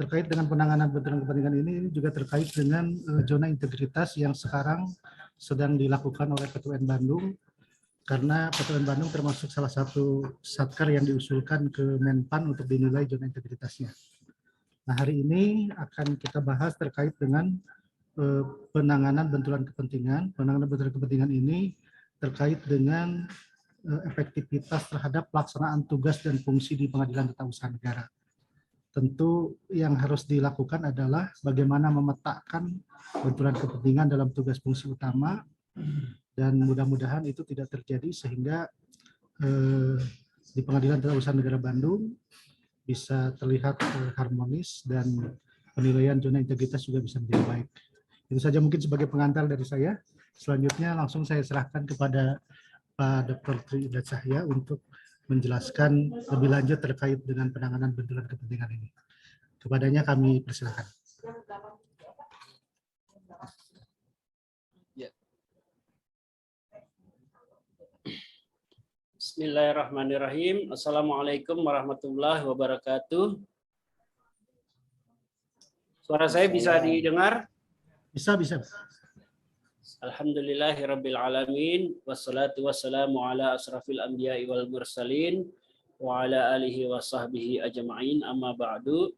terkait dengan penanganan benturan kepentingan ini juga terkait dengan zona integritas yang sekarang sedang dilakukan oleh PTUN Bandung, karena PTUN Bandung termasuk salah satu satker yang diusulkan ke Menpan untuk dinilai zona integritasnya. Nah, hari ini akan kita bahas terkait dengan penanganan benturan kepentingan. Penanganan benturan kepentingan ini terkait dengan efektivitas terhadap pelaksanaan tugas dan fungsi di Pengadilan Tata Usaha Negara. Tentu yang harus dilakukan adalah bagaimana memetakan benturan kepentingan dalam tugas fungsi utama, dan mudah-mudahan itu tidak terjadi sehingga di Pengadilan Tata Usaha Negara Bandung bisa terlihat harmonis dan penilaian zona integritas juga bisa menjadi baik. Itu saja mungkin sebagai pengantar dari saya. Selanjutnya langsung saya serahkan kepada Pak Dr. Tri Indra Cahya untuk menjelaskan lebih lanjut terkait dengan penanganan benturan kepentingan ini. Kepadanya kami persilakan. Bismillahirrahmanirrahim. Assalamualaikum warahmatullahi wabarakatuh. Suara saya bisa didengar? Bisa. Alhamdulillahirabbil alamin, wassalatu wassalamu ala asrafil anbiya'i wal mursalin wa ala alihi wa sahbihi ajma'in, amma ba'du.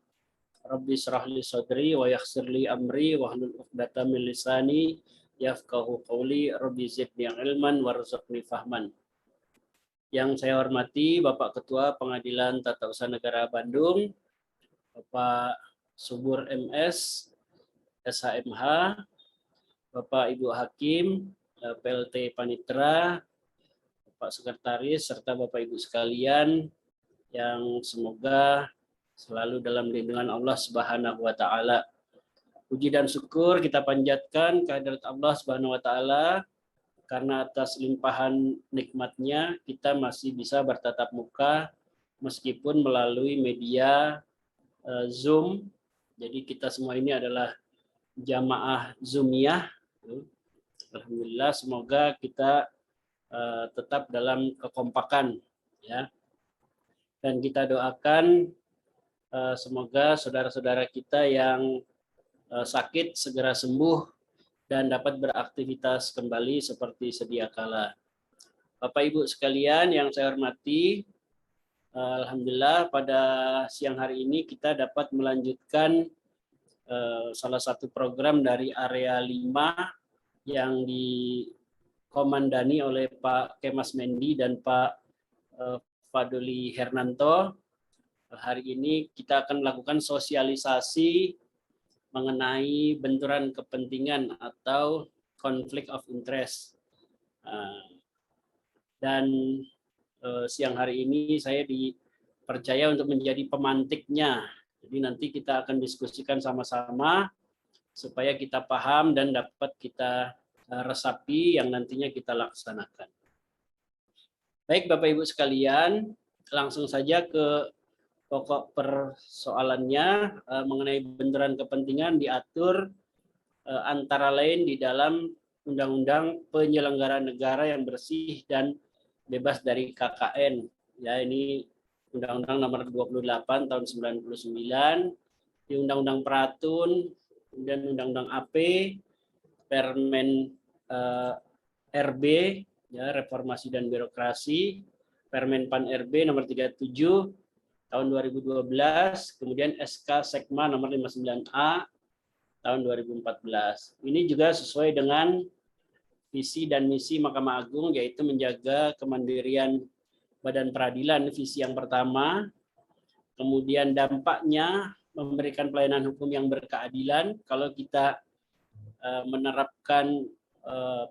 Rabbi shrah li sadri wa yassir li amri wa hlul 'uqdatam min lisani yafqahu qawli. Rabbi zidni ilman warzuqni fahman. Yang saya hormati Bapak Ketua Pengadilan Tata Usaha Negara Bandung, Bapak Subur MS, SHMH, Bapak Ibu Hakim, PLT Panitra, Bapak Sekretaris, serta Bapak Ibu sekalian yang semoga selalu dalam lindungan Allah Subhanahu wa taala. Puji dan syukur kita panjatkan kehadirat Allah Subhanahu wa taala karena atas limpahan nikmatnya kita masih bisa bertatap muka meskipun melalui media Zoom. Jadi kita semua ini adalah jamaah Zoomiyah. Alhamdulillah, semoga kita tetap dalam kekompakan, ya. Dan kita doakan semoga saudara-saudara kita yang sakit segera sembuh dan dapat beraktivitas kembali seperti sedia kala. Bapak Ibu sekalian yang saya hormati, alhamdulillah pada siang hari ini kita dapat melanjutkan salah satu program dari area 5 yang dikomandani oleh Pak Kemas Mendi dan Pak Fadoli Hernanto. Hari ini kita akan melakukan sosialisasi mengenai benturan kepentingan atau conflict of interest. Dan siang hari ini saya dipercaya untuk menjadi pemantiknya. Jadi nanti kita akan diskusikan sama-sama supaya kita paham dan dapat kita resapi yang nantinya kita laksanakan. Baik Bapak Ibu sekalian, langsung saja ke pokok persoalannya. Mengenai benturan kepentingan diatur antara lain di dalam Undang-Undang Penyelenggaraan Negara yang Bersih dan Bebas dari KKN. Ya, ini Undang-Undang Nomor 28 tahun 99, di Undang-Undang Peratun, kemudian Undang-Undang AP, Permen RB, ya, Reformasi dan Birokrasi, Permen Pan RB Nomor 37 tahun 2012, kemudian SK Sekma Nomor 59A tahun 2014. Ini juga sesuai dengan visi dan misi Mahkamah Agung, yaitu menjaga kemandirian Badan Peradilan, visi yang pertama. Kemudian dampaknya memberikan pelayanan hukum yang berkeadilan. Kalau kita menerapkan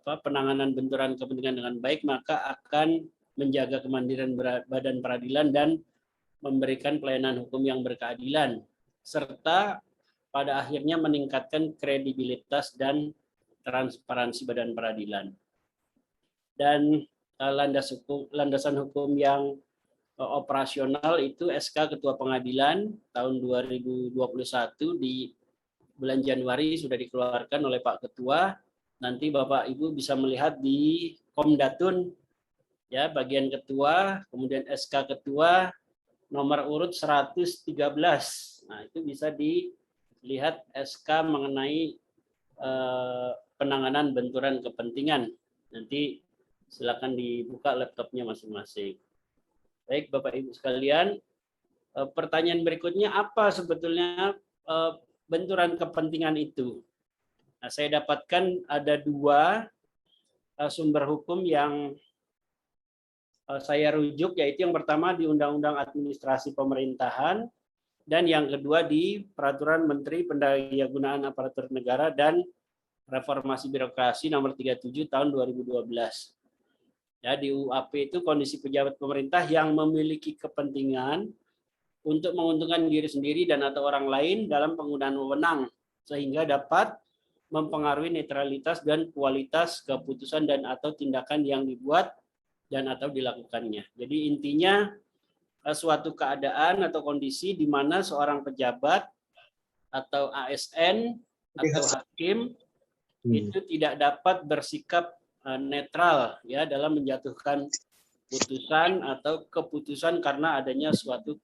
penanganan benturan kepentingan dengan baik, maka akan menjaga kemandirian Badan Peradilan dan memberikan pelayanan hukum yang berkeadilan, serta pada akhirnya meningkatkan kredibilitas dan transparansi Badan Peradilan. Dan landasan hukum yang operasional itu SK Ketua Pengadilan tahun 2021 di bulan Januari sudah dikeluarkan oleh Pak Ketua. Nanti Bapak Ibu bisa melihat di Komdatun, ya, bagian ketua, kemudian SK Ketua nomor urut 113 Nah, itu bisa dilihat SK mengenai penanganan benturan kepentingan. Nanti silakan dibuka laptopnya masing-masing. Baik, Bapak Ibu sekalian, pertanyaan berikutnya, apa sebetulnya benturan kepentingan itu? Nah, saya dapatkan ada dua sumber hukum yang saya rujuk, yaitu yang pertama di Undang-Undang Administrasi Pemerintahan dan yang kedua di Peraturan Menteri Pendayagunaan Aparatur Negara dan Reformasi Birokrasi Nomor 37 Tahun 2012. Ya, di UAP itu kondisi pejabat pemerintah yang memiliki kepentingan untuk menguntungkan diri sendiri dan atau orang lain dalam penggunaan wewenang sehingga dapat mempengaruhi netralitas dan kualitas keputusan dan atau tindakan yang dibuat dan atau dilakukannya. Jadi intinya suatu keadaan atau kondisi di mana seorang pejabat atau ASN atau hakim itu tidak dapat bersikap netral ya dalam menjatuhkan putusan atau keputusan karena adanya suatu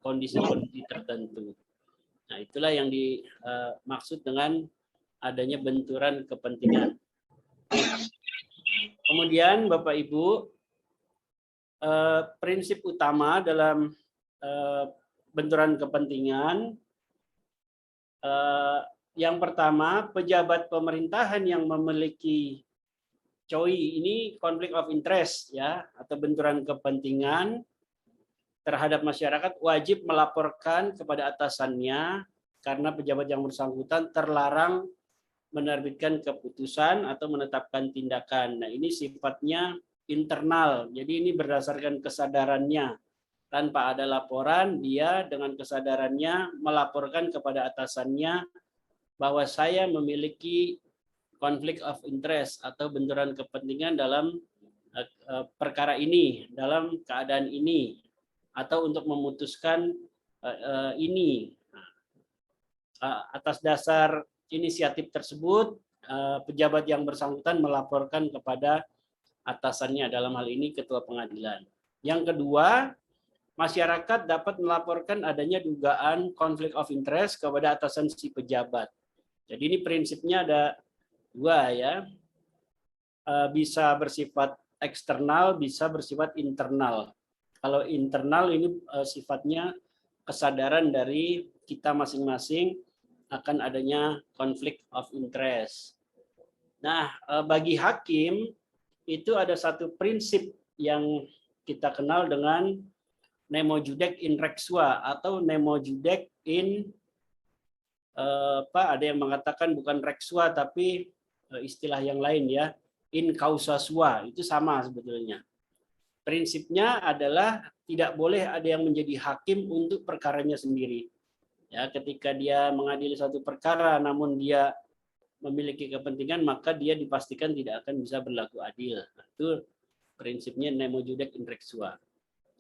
kondisi-kondisi tertentu. Nah, itulah yang dimaksud dengan adanya benturan kepentingan. Kemudian Bapak Ibu, prinsip utama dalam benturan kepentingan, yang pertama, pejabat pemerintahan yang memiliki COI ini konflik of interest ya atau benturan kepentingan terhadap masyarakat wajib melaporkan kepada atasannya karena pejabat yang bersangkutan terlarang menerbitkan keputusan atau menetapkan tindakan. Nah, ini sifatnya internal. Jadi ini berdasarkan kesadarannya. Tanpa ada laporan, dia dengan kesadarannya melaporkan kepada atasannya bahwa saya memiliki konflik of interest atau benturan kepentingan dalam perkara ini, dalam keadaan ini, atau untuk memutuskan ini. Atas dasar inisiatif tersebut, pejabat yang bersangkutan melaporkan kepada atasannya, dalam hal ini ketua pengadilan. Yang kedua, masyarakat dapat melaporkan adanya dugaan konflik of interest kepada atasan si pejabat. Jadi ini prinsipnya ada dua ya, bisa bersifat eksternal, bisa bersifat internal. Kalau internal ini sifatnya kesadaran dari kita masing-masing akan adanya konflik of interest. Nah, bagi hakim itu ada satu prinsip yang kita kenal dengan nemo judec in rexua atau nemo judec in ada yang mengatakan bukan rexua tapi istilah yang lain ya, in causa sua, itu sama sebetulnya. Prinsipnya adalah tidak boleh ada yang menjadi hakim untuk perkaranya sendiri. Ya, ketika dia mengadili suatu perkara namun dia memiliki kepentingan, maka dia dipastikan tidak akan bisa berlaku adil. Nah, itu prinsipnya nemo judec in rexua.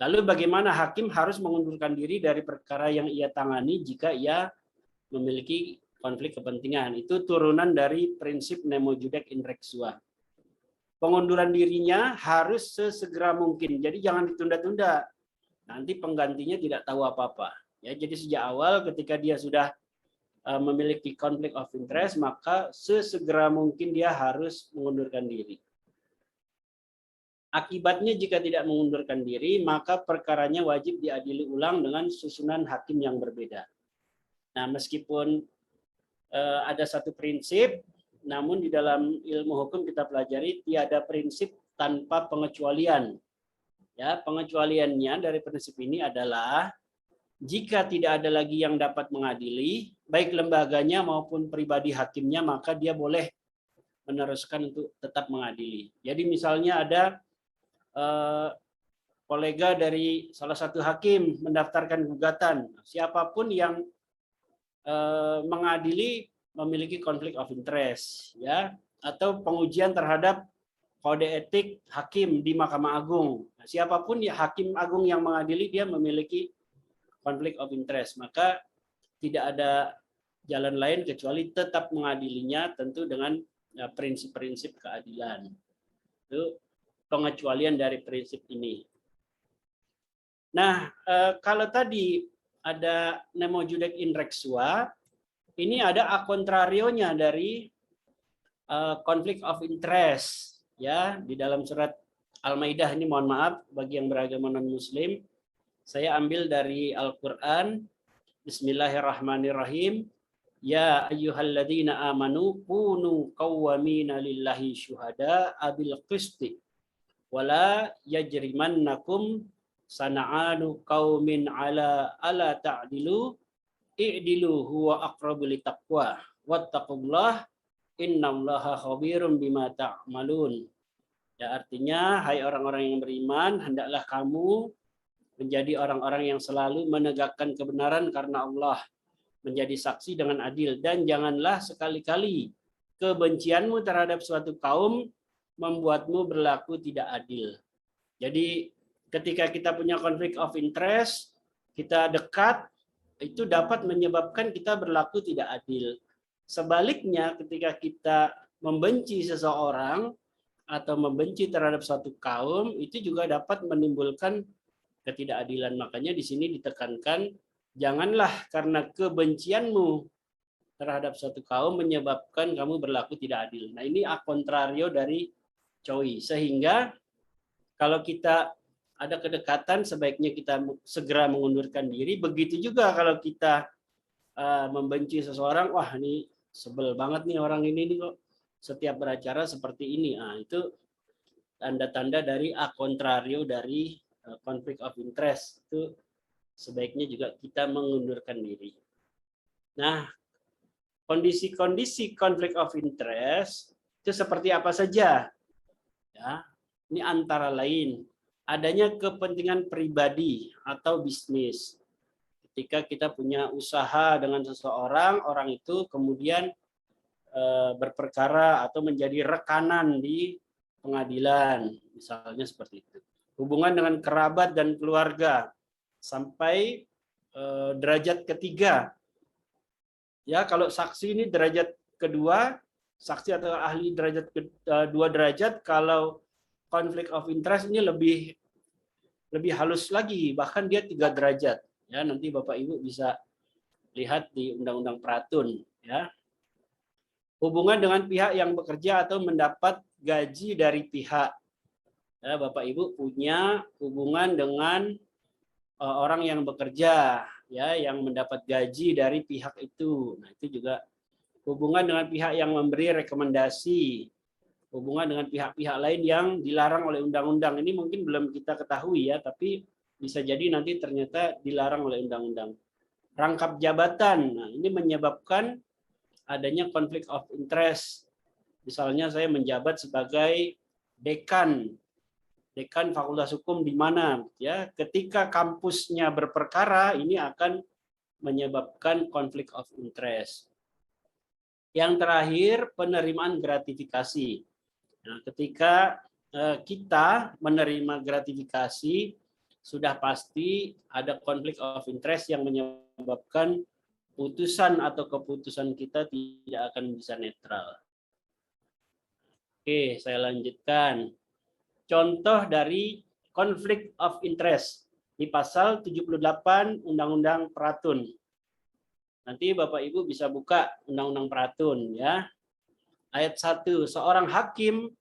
Lalu bagaimana hakim harus mengundurkan diri dari perkara yang ia tangani jika ia memiliki konflik kepentingan? Itu turunan dari prinsip nemo judec in rexua. Pengunduran dirinya harus sesegera mungkin. Jadi jangan ditunda-tunda. Nanti penggantinya tidak tahu apa-apa. Ya, jadi sejak awal ketika dia sudah memiliki konflik of interest, maka sesegera mungkin dia harus mengundurkan diri. Akibatnya jika tidak mengundurkan diri, maka perkaranya wajib diadili ulang dengan susunan hakim yang berbeda. Nah, meskipun ada satu prinsip, namun di dalam ilmu hukum kita pelajari tiada prinsip tanpa pengecualian. Ya, pengecualiannya dari prinsip ini adalah jika tidak ada lagi yang dapat mengadili, baik lembaganya maupun pribadi hakimnya, maka dia boleh meneruskan untuk tetap mengadili. Jadi misalnya ada kolega dari salah satu hakim mendaftarkan gugatan, siapapun yang mengadili memiliki konflik of interest, ya, atau pengujian terhadap kode etik hakim di Mahkamah Agung. Nah, siapapun ya hakim agung yang mengadili dia memiliki konflik of interest, maka tidak ada jalan lain kecuali tetap mengadilinya tentu dengan prinsip-prinsip keadilan. Itu pengecualian dari prinsip ini. Nah, kalau tadi ada nemo judec in rexua. Ini ada a contrario-nya dari conflict of interest, ya, di dalam surat Al-Maidah. Ini mohon maaf bagi yang beragama non-muslim, saya ambil dari Al-Qur'an. Bismillahirrahmanirrahim. Ya ayyuhalladzina amanu kunu qawwamina lillahi syuhada abil qisti wala yajrimannakum sana'anu qaumin ala ta'dilu i'dilu huwa aqrabu littaqwa wattaqullah innallaha khabirum bima ta'malun. Ya, artinya, hai orang-orang yang beriman, hendaklah kamu menjadi orang-orang yang selalu menegakkan kebenaran karena Allah, menjadi saksi dengan adil, dan janganlah sekali-kali kebencianmu terhadap suatu kaum membuatmu berlaku tidak adil. Jadi ketika kita punya konflik of interest, kita dekat, itu dapat menyebabkan kita berlaku tidak adil. Sebaliknya, ketika kita membenci seseorang atau membenci terhadap suatu kaum, itu juga dapat menimbulkan ketidakadilan. Makanya di sini ditekankan, janganlah karena kebencianmu terhadap suatu kaum menyebabkan kamu berlaku tidak adil. Nah, ini a contrario dari Choi. Sehingga kalau kita ada kedekatan, sebaiknya kita segera mengundurkan diri. Begitu juga kalau kita membenci seseorang, wah ini sebel banget nih orang ini nih kok setiap beracara seperti ini. Nah, itu tanda-tanda dari a contrario dari conflict of interest. Itu sebaiknya juga kita mengundurkan diri. Nah, kondisi-kondisi conflict of interest itu seperti apa saja? Ya, ini antara lain adanya kepentingan pribadi atau bisnis. Ketika kita punya usaha dengan seseorang, orang itu kemudian berperkara atau menjadi rekanan di pengadilan, misalnya seperti itu. Hubungan dengan kerabat dan keluarga sampai derajat ketiga. Ya, kalau saksi ini derajat kedua, saksi atau ahli derajat dua derajat. Kalau konflik of interest ini lebih halus lagi, bahkan dia 3 derajat. Ya, nanti Bapak Ibu bisa lihat di Undang-Undang Peratun. Ya, hubungan dengan pihak yang bekerja atau mendapat gaji dari pihak. Ya, Bapak Ibu punya hubungan dengan orang yang bekerja, ya, yang mendapat gaji dari pihak itu. Nah, itu juga hubungan dengan pihak yang memberi rekomendasi, hubungan dengan pihak-pihak lain yang dilarang oleh undang-undang. Ini mungkin belum kita ketahui ya, tapi bisa jadi nanti ternyata dilarang oleh undang-undang. Rangkap jabatan, nah, ini menyebabkan adanya konflik of interest. Misalnya saya menjabat sebagai dekan Fakultas Hukum di mana, ya, ketika kampusnya berperkara, ini akan menyebabkan konflik of interest. Yang terakhir, penerimaan gratifikasi. Nah, ketika kita menerima gratifikasi, sudah pasti ada konflik of interest yang menyebabkan putusan atau keputusan kita tidak akan bisa netral. Oke, saya lanjutkan. Contoh dari konflik of interest di pasal 78 Undang-Undang Peratun. Nanti Bapak Ibu bisa buka Undang-Undang Peratun ya. Ayat 1, seorang hakim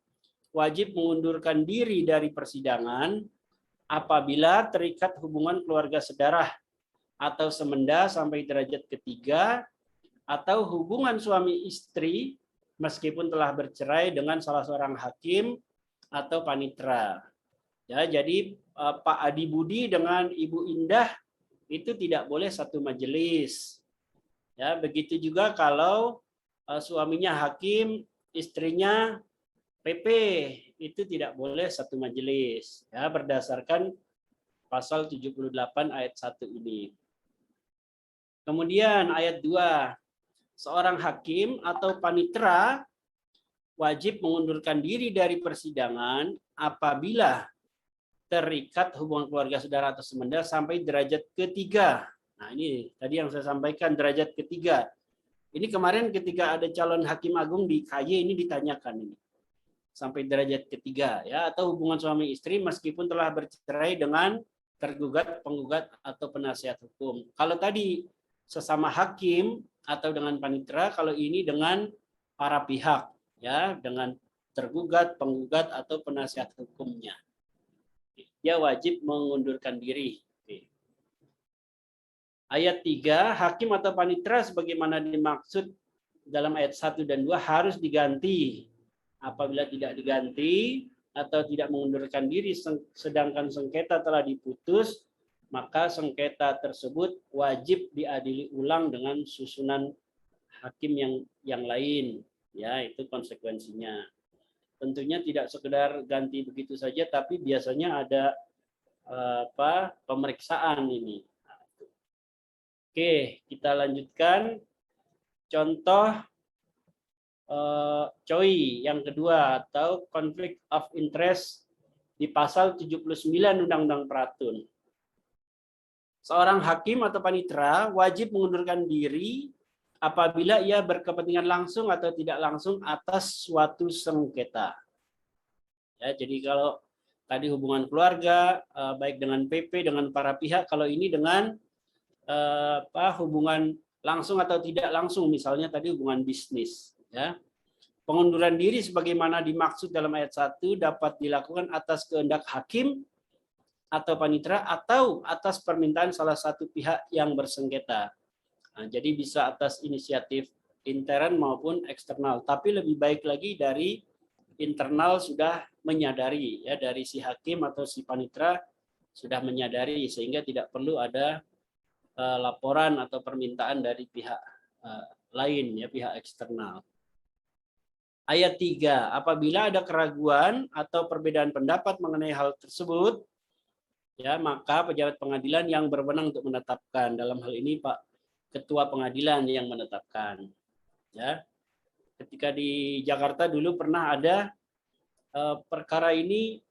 wajib mengundurkan diri dari persidangan apabila terikat hubungan keluarga sedarah atau semenda sampai derajat ketiga, atau hubungan suami istri meskipun telah bercerai dengan salah seorang hakim atau panitera. Ya, jadi Pak Adi Budi dengan Ibu Indah itu tidak boleh satu majelis. Ya, begitu juga kalau suaminya hakim, istrinya PP, itu tidak boleh satu majelis. Ya, berdasarkan pasal 78 ayat 1 ini. Kemudian ayat 2, seorang hakim atau panitera wajib mengundurkan diri dari persidangan apabila terikat hubungan keluarga saudara atau semenda sampai derajat ketiga. Nah, ini tadi yang saya sampaikan, derajat ketiga. Ini kemarin ketika ada calon hakim agung di KY ini ditanyakan ini. Sampai derajat ketiga ya, atau hubungan suami istri meskipun telah bercerai dengan tergugat, penggugat atau penasihat hukum. Kalau tadi sesama hakim atau dengan panitera, kalau ini dengan para pihak, ya, dengan tergugat, penggugat atau penasihat hukumnya. Dia wajib mengundurkan diri. Ayat 3, hakim atau panitera sebagaimana dimaksud dalam ayat 1 dan 2 harus diganti. Apabila tidak diganti atau tidak mengundurkan diri sedangkan sengketa telah diputus, maka sengketa tersebut wajib diadili ulang dengan susunan hakim yang lain. Ya, itu konsekuensinya. Tentunya tidak sekedar ganti begitu saja, tapi biasanya ada pemeriksaan ini. Oke, kita lanjutkan. Contoh COI yang kedua atau conflict of interest di pasal 79 Undang-Undang Peratun. Seorang hakim atau panitera wajib mengundurkan diri apabila ia berkepentingan langsung atau tidak langsung atas suatu sengketa. Ya, jadi kalau tadi hubungan keluarga baik dengan PP dengan para pihak, kalau ini dengan hubungan langsung atau tidak langsung, misalnya tadi hubungan bisnis, ya. Pengunduran diri sebagaimana dimaksud dalam ayat 1 dapat dilakukan atas kehendak hakim atau panitera atau atas permintaan salah satu pihak yang bersengketa. Nah, jadi bisa atas inisiatif intern maupun eksternal, tapi lebih baik lagi dari internal sudah menyadari, ya, dari si hakim atau si panitera sudah menyadari sehingga tidak perlu ada laporan atau permintaan dari pihak lain, ya, pihak eksternal. Ayat 3, apabila ada keraguan atau perbedaan pendapat mengenai hal tersebut, ya, maka pejabat pengadilan yang berwenang untuk menetapkan. Dalam hal ini Pak Ketua Pengadilan yang menetapkan. Ya, ketika di Jakarta dulu pernah ada perkara ini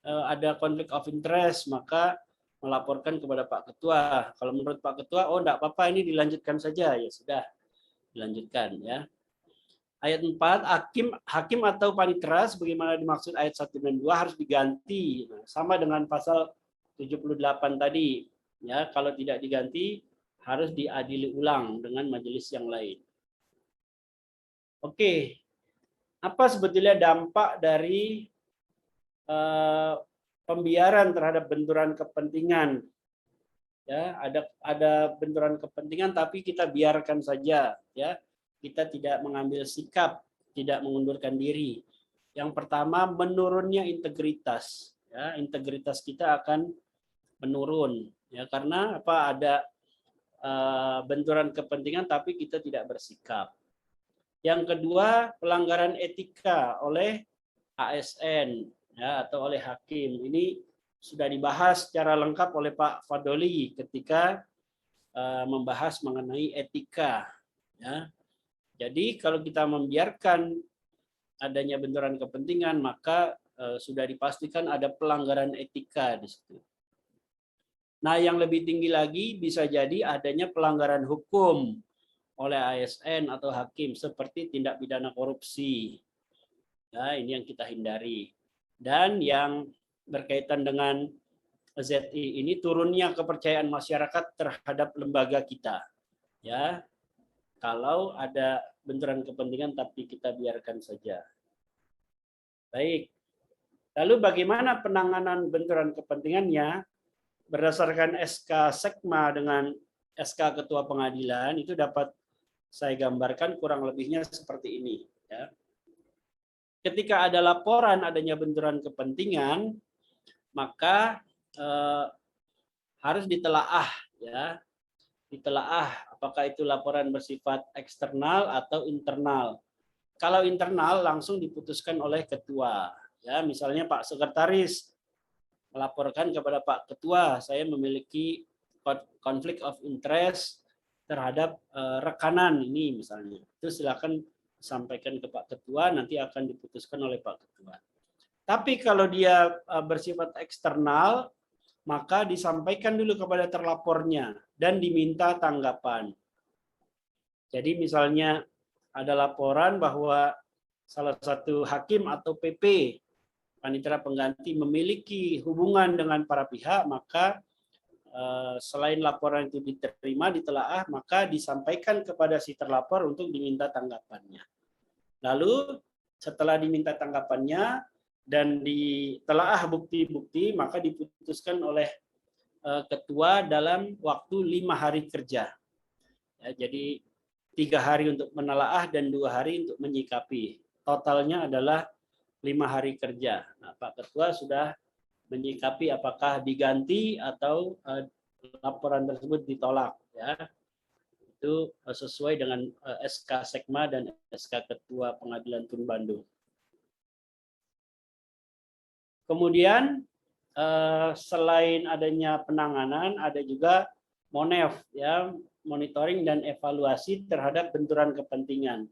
ada konflik of interest, maka melaporkan kepada Pak Ketua. Kalau menurut Pak Ketua, oh enggak apa-apa, ini dilanjutkan saja, ya sudah dilanjutkan, ya. Ayat 4, hakim atau panitera sebagaimana dimaksud ayat 1 dan 2 harus diganti. Nah, sama dengan pasal 78 tadi. Ya, kalau tidak diganti harus diadili ulang dengan majelis yang lain. Oke. Apa sebetulnya dampak dari pembiaran terhadap benturan kepentingan? Ya, ada benturan kepentingan tapi kita biarkan saja, ya. Kita tidak mengambil sikap, tidak mengundurkan diri. Yang pertama, menurunnya integritas. Ya, integritas kita akan menurun. Ya, karena apa? Ada benturan kepentingan, tapi kita tidak bersikap. Yang kedua, pelanggaran etika oleh ASN, ya, atau oleh hakim. Ini sudah dibahas secara lengkap oleh Pak Fadoli ketika membahas mengenai etika. Ya. Jadi kalau kita membiarkan adanya benturan kepentingan, maka sudah dipastikan ada pelanggaran etika di situ. Nah, yang lebih tinggi lagi bisa jadi adanya pelanggaran hukum oleh ASN atau hakim seperti tindak pidana korupsi. Ya, ini yang kita hindari. Dan yang berkaitan dengan ZI ini turunnya kepercayaan masyarakat terhadap lembaga kita. Ya. Kalau ada benturan kepentingan tapi kita biarkan saja. Baik. Lalu bagaimana penanganan benturan kepentingannya? Berdasarkan SK Sekma dengan SK Ketua Pengadilan itu dapat saya gambarkan kurang lebihnya seperti ini. Ya. Ketika ada laporan adanya benturan kepentingan, maka harus ditelaah, ya. Ditelaah apakah itu laporan bersifat eksternal atau internal. Kalau internal langsung diputuskan oleh ketua. Ya, misalnya Pak Sekretaris melaporkan kepada Pak Ketua, saya memiliki konflik of interest terhadap rekanan ini misalnya. Itu silakan sampaikan ke Pak Ketua, nanti akan diputuskan oleh Pak Ketua. Tapi kalau dia bersifat eksternal, maka disampaikan dulu kepada terlapornya dan diminta tanggapan. Jadi misalnya ada laporan bahwa salah satu hakim atau PP, panitera pengganti, memiliki hubungan dengan para pihak, maka selain laporan itu diterima, ditelaah, maka disampaikan kepada si terlapor untuk diminta tanggapannya. Lalu setelah diminta tanggapannya dan ditelaah bukti-bukti, maka diputuskan oleh ketua dalam waktu 5 hari kerja. Ya, jadi 3 hari untuk menelaah dan 2 hari untuk menyikapi. Totalnya adalah 5 hari kerja. Nah, Pak Ketua sudah menyikapi apakah diganti atau laporan tersebut ditolak. Ya, itu sesuai dengan SK Sekma dan SK Ketua Pengadilan Tun Bandung. Kemudian selain adanya penanganan, ada juga MONEV, ya, monitoring dan evaluasi terhadap benturan kepentingan.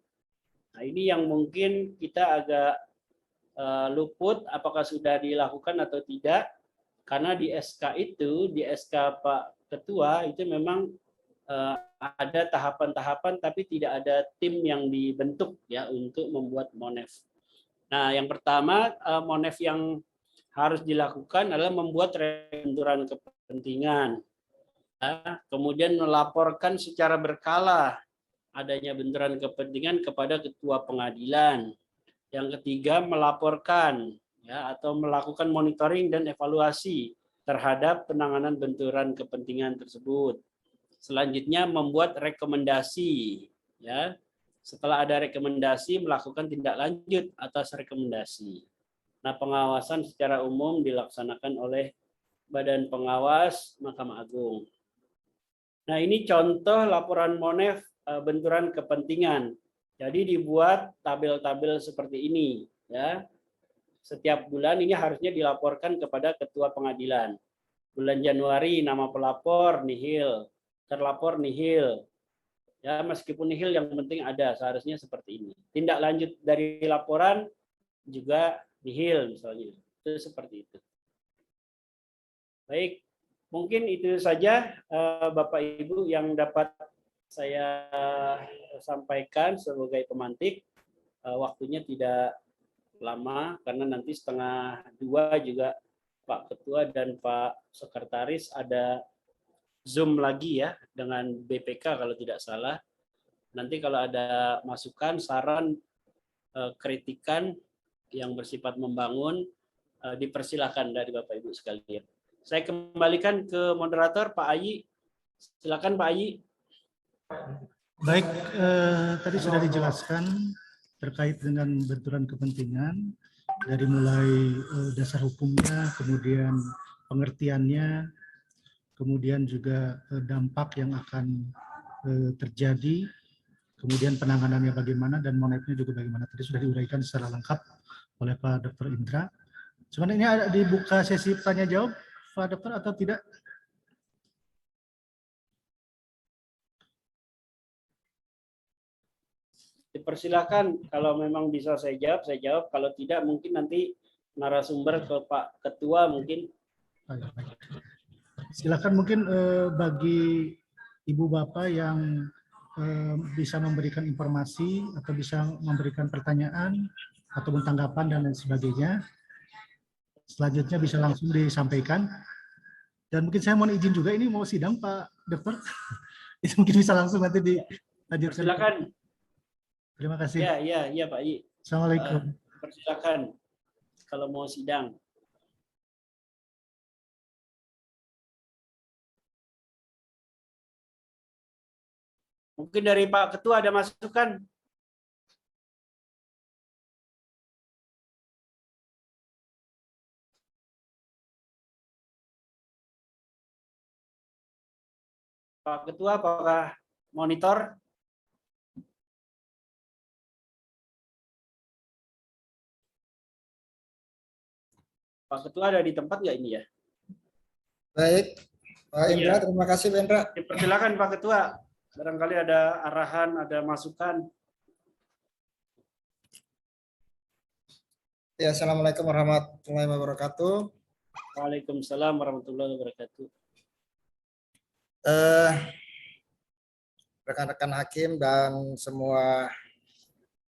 Nah, ini yang mungkin kita agak luput apakah sudah dilakukan atau tidak, karena di SK itu, di SK Pak Ketua itu memang ada tahapan-tahapan tapi tidak ada tim yang dibentuk ya untuk membuat MONEV. Nah, yang pertama MONEV yang harus dilakukan adalah membuat benturan kepentingan. Ya, kemudian melaporkan secara berkala adanya benturan kepentingan kepada ketua pengadilan. Yang ketiga, melaporkan ya atau melakukan monitoring dan evaluasi terhadap penanganan benturan kepentingan tersebut. Selanjutnya membuat rekomendasi ya. Setelah ada rekomendasi melakukan tindak lanjut atas rekomendasi. Nah, pengawasan secara umum dilaksanakan oleh Badan Pengawas Mahkamah Agung. Nah, ini contoh laporan MONEV benturan kepentingan. Jadi dibuat tabel-tabel seperti ini, ya. Setiap bulan ini harusnya dilaporkan kepada ketua pengadilan. Bulan Januari nama pelapor nihil, terlapor nihil. Ya, meskipun nihil yang penting ada, seharusnya seperti ini. Tindak lanjut dari laporan juga nihil misalnya. Itu seperti itu. Baik, mungkin itu saja Bapak Ibu yang dapat saya sampaikan sebagai pemantik. Waktunya tidak lama karena nanti 1:30 juga Pak Ketua dan Pak Sekretaris ada Zoom lagi ya dengan BPK kalau tidak salah. Nanti kalau ada masukan, saran, kritikan yang bersifat membangun, dipersilakan dari Bapak Ibu sekalian. Saya kembalikan ke moderator Pak Ayi. Silakan Pak Ayi. Baik, tadi sudah dijelaskan terkait dengan benturan kepentingan dari mulai dasar hukumnya, kemudian pengertiannya, kemudian juga dampak yang akan terjadi, kemudian penanganannya bagaimana dan MONEV-nya juga bagaimana. Tadi sudah diuraikan secara lengkap oleh Pak Dr. Indra. Cuman ini ada dibuka sesi tanya jawab Pak Dokter atau tidak? Dipersilakan kalau memang bisa saya jawab. Kalau tidak mungkin nanti narasumber ke Pak Ketua mungkin. Silakan mungkin bagi Ibu Bapak yang bisa memberikan informasi atau bisa memberikan pertanyaan atau tanggapan dan lain sebagainya. Selanjutnya bisa langsung disampaikan. Dan mungkin saya mohon izin juga, ini mau sidang Pak Dokter. Itu mungkin bisa langsung nanti dilanjutkan. Silakan. Terima kasih. Ya Pak I. Assalamualaikum. Persilakan kalau mau sidang. Mungkin dari Pak Ketua ada masukan. Pak Ketua, apakah monitor? Pak Ketua ada di tempat nggak ini ya? Baik, Pak Indra, terima kasih Pak Indra. Persilakan Pak Ketua, barangkali ada arahan, ada masukan. Ya, Assalamualaikum warahmatullahi wabarakatuh. Waalaikumsalam warahmatullahi wabarakatuh. Rekan-rekan hakim dan semua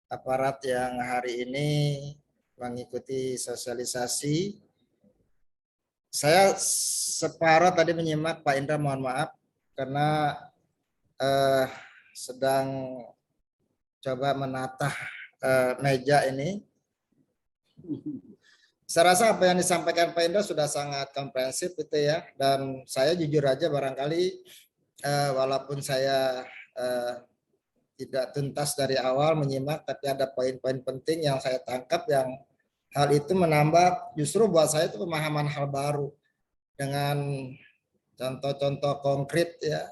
aparat yang hari ini mengikuti sosialisasi Saya separuh tadi menyimak Pak Indra, mohon maaf karena sedang coba menata meja ini. Saya rasa apa yang disampaikan Pak Indra sudah sangat komprehensif itu ya, dan saya jujur aja barangkali walaupun saya tidak tuntas dari awal menyimak, tapi ada poin-poin penting yang saya tangkap yang hal itu menambah justru buat saya itu pemahaman hal baru dengan contoh-contoh konkret ya,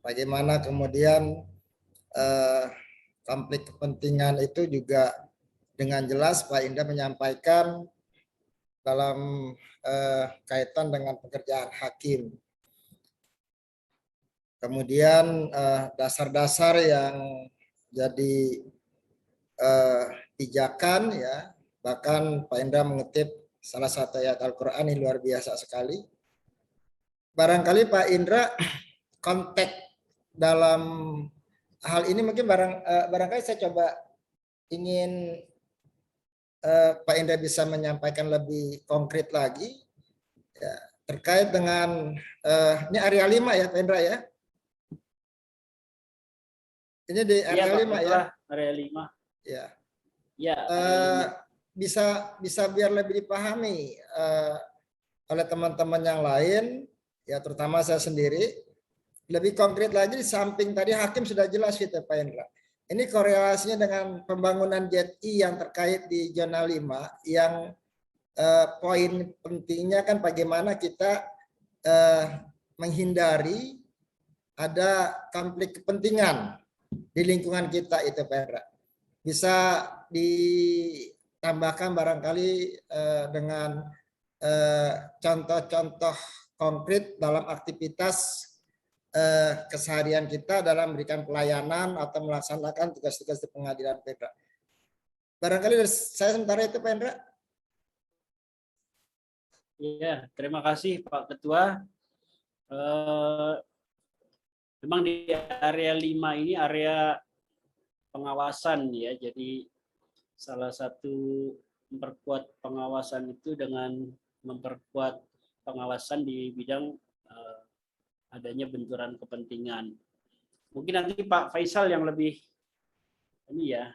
bagaimana kemudian konflik kepentingan itu juga dengan jelas Pak Indra menyampaikan dalam kaitan dengan pekerjaan hakim. Kemudian dasar-dasar yang jadi pijakan ya, bahkan Pak Indra mengutip salah satu ayat Al-Quran yang luar biasa sekali. Barangkali Pak Indra konteks dalam hal ini mungkin barangkali saya coba ingin Pak Indra bisa menyampaikan lebih konkret lagi ya, terkait dengan ini area 5 ya Pak Indra ya. Ini di area 5 ya. Area 5. Ya. Ya. Bisa biar lebih dipahami oleh teman-teman yang lain, ya terutama saya sendiri, lebih konkret lagi di samping tadi hakim sudah jelas gitu Pak Indra. Ini korelasinya dengan pembangunan JTI yang terkait di zona 5, yang poin pentingnya kan bagaimana kita menghindari ada konflik kepentingan di lingkungan kita itu Pak Indra. Bisa ditambahkan barangkali dengan contoh-contoh konkret dalam aktivitas keseharian kita dalam memberikan pelayanan atau melaksanakan tugas-tugas di pengadilan Pak Indra. Barangkali dari saya sementara itu Pak Indra. Ya, terima kasih Pak Ketua. Memang di area 5 ini area pengawasan ya, jadi salah satu memperkuat pengawasan itu dengan memperkuat pengawasan di bidang adanya benturan kepentingan. Mungkin nanti Pak Faisal yang lebih ini ya,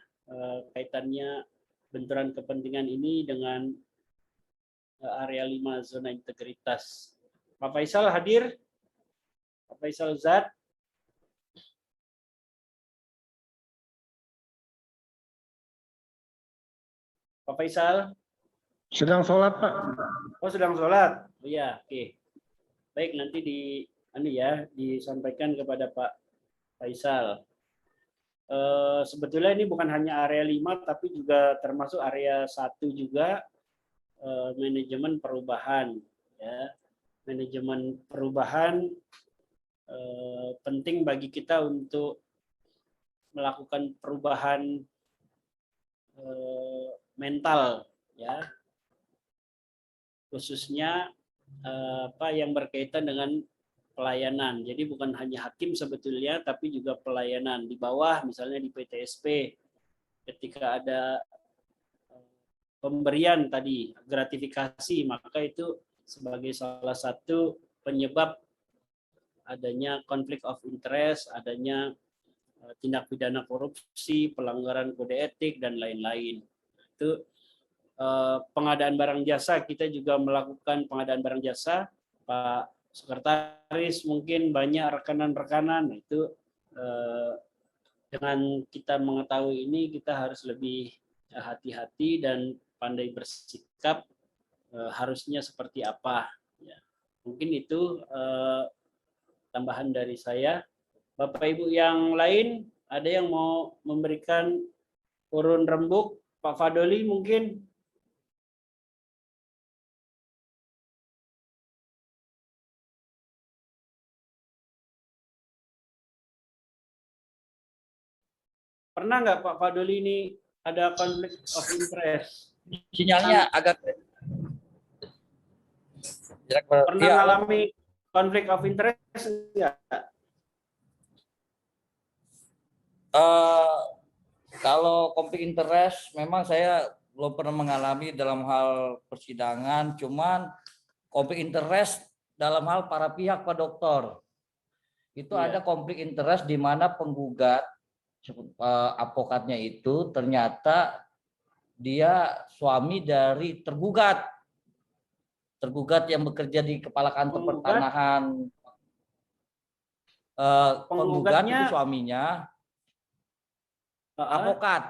kaitannya benturan kepentingan ini dengan area 5 zona integritas. Pak Faisal hadir? Pak Faisal Zat? Pak Faisal? Sedang sholat, Pak. Oh, sedang sholat? Oh ya, oke. Baik, nanti disampaikan kepada Pak Faisal. Sebetulnya ini bukan hanya area 5, tapi juga termasuk area 1 juga, manajemen perubahan. Ya. Manajemen perubahan penting bagi kita untuk melakukan perubahan mental, ya, khususnya yang berkaitan dengan pelayanan. Jadi bukan hanya hakim sebetulnya, tapi juga pelayanan di bawah, misalnya di PTSP, ketika ada pemberian tadi gratifikasi, maka itu sebagai salah satu penyebab adanya konflik of interest, adanya tindak pidana korupsi, pelanggaran kode etik, dan lain-lain. Itu pengadaan barang jasa, kita juga melakukan pengadaan barang jasa. Pak Sekretaris mungkin banyak rekanan-rekanan, itu dengan kita mengetahui ini, kita harus lebih hati-hati dan pandai bersikap harusnya seperti apa. Ya. Mungkin itu tambahan dari saya. Bapak Ibu yang lain, ada yang mau memberikan urun rembuk? Pak Fadoli mungkin? Pernah nggak Pak Fadoli ini ada konflik of interest? Sinyalnya agak pernah mengalami konflik of interest enggak? Kalau konflik interest memang saya belum pernah mengalami dalam hal persidangan, cuman konflik interest dalam hal para pihak Pak Dokter. Itu Iya. ada konflik interest di mana penggugat advokatnya itu ternyata dia suami dari tergugat yang bekerja di Kepala Kantor Penggugat? Pertanahan. Penggugat Penggugatnya itu suaminya advokat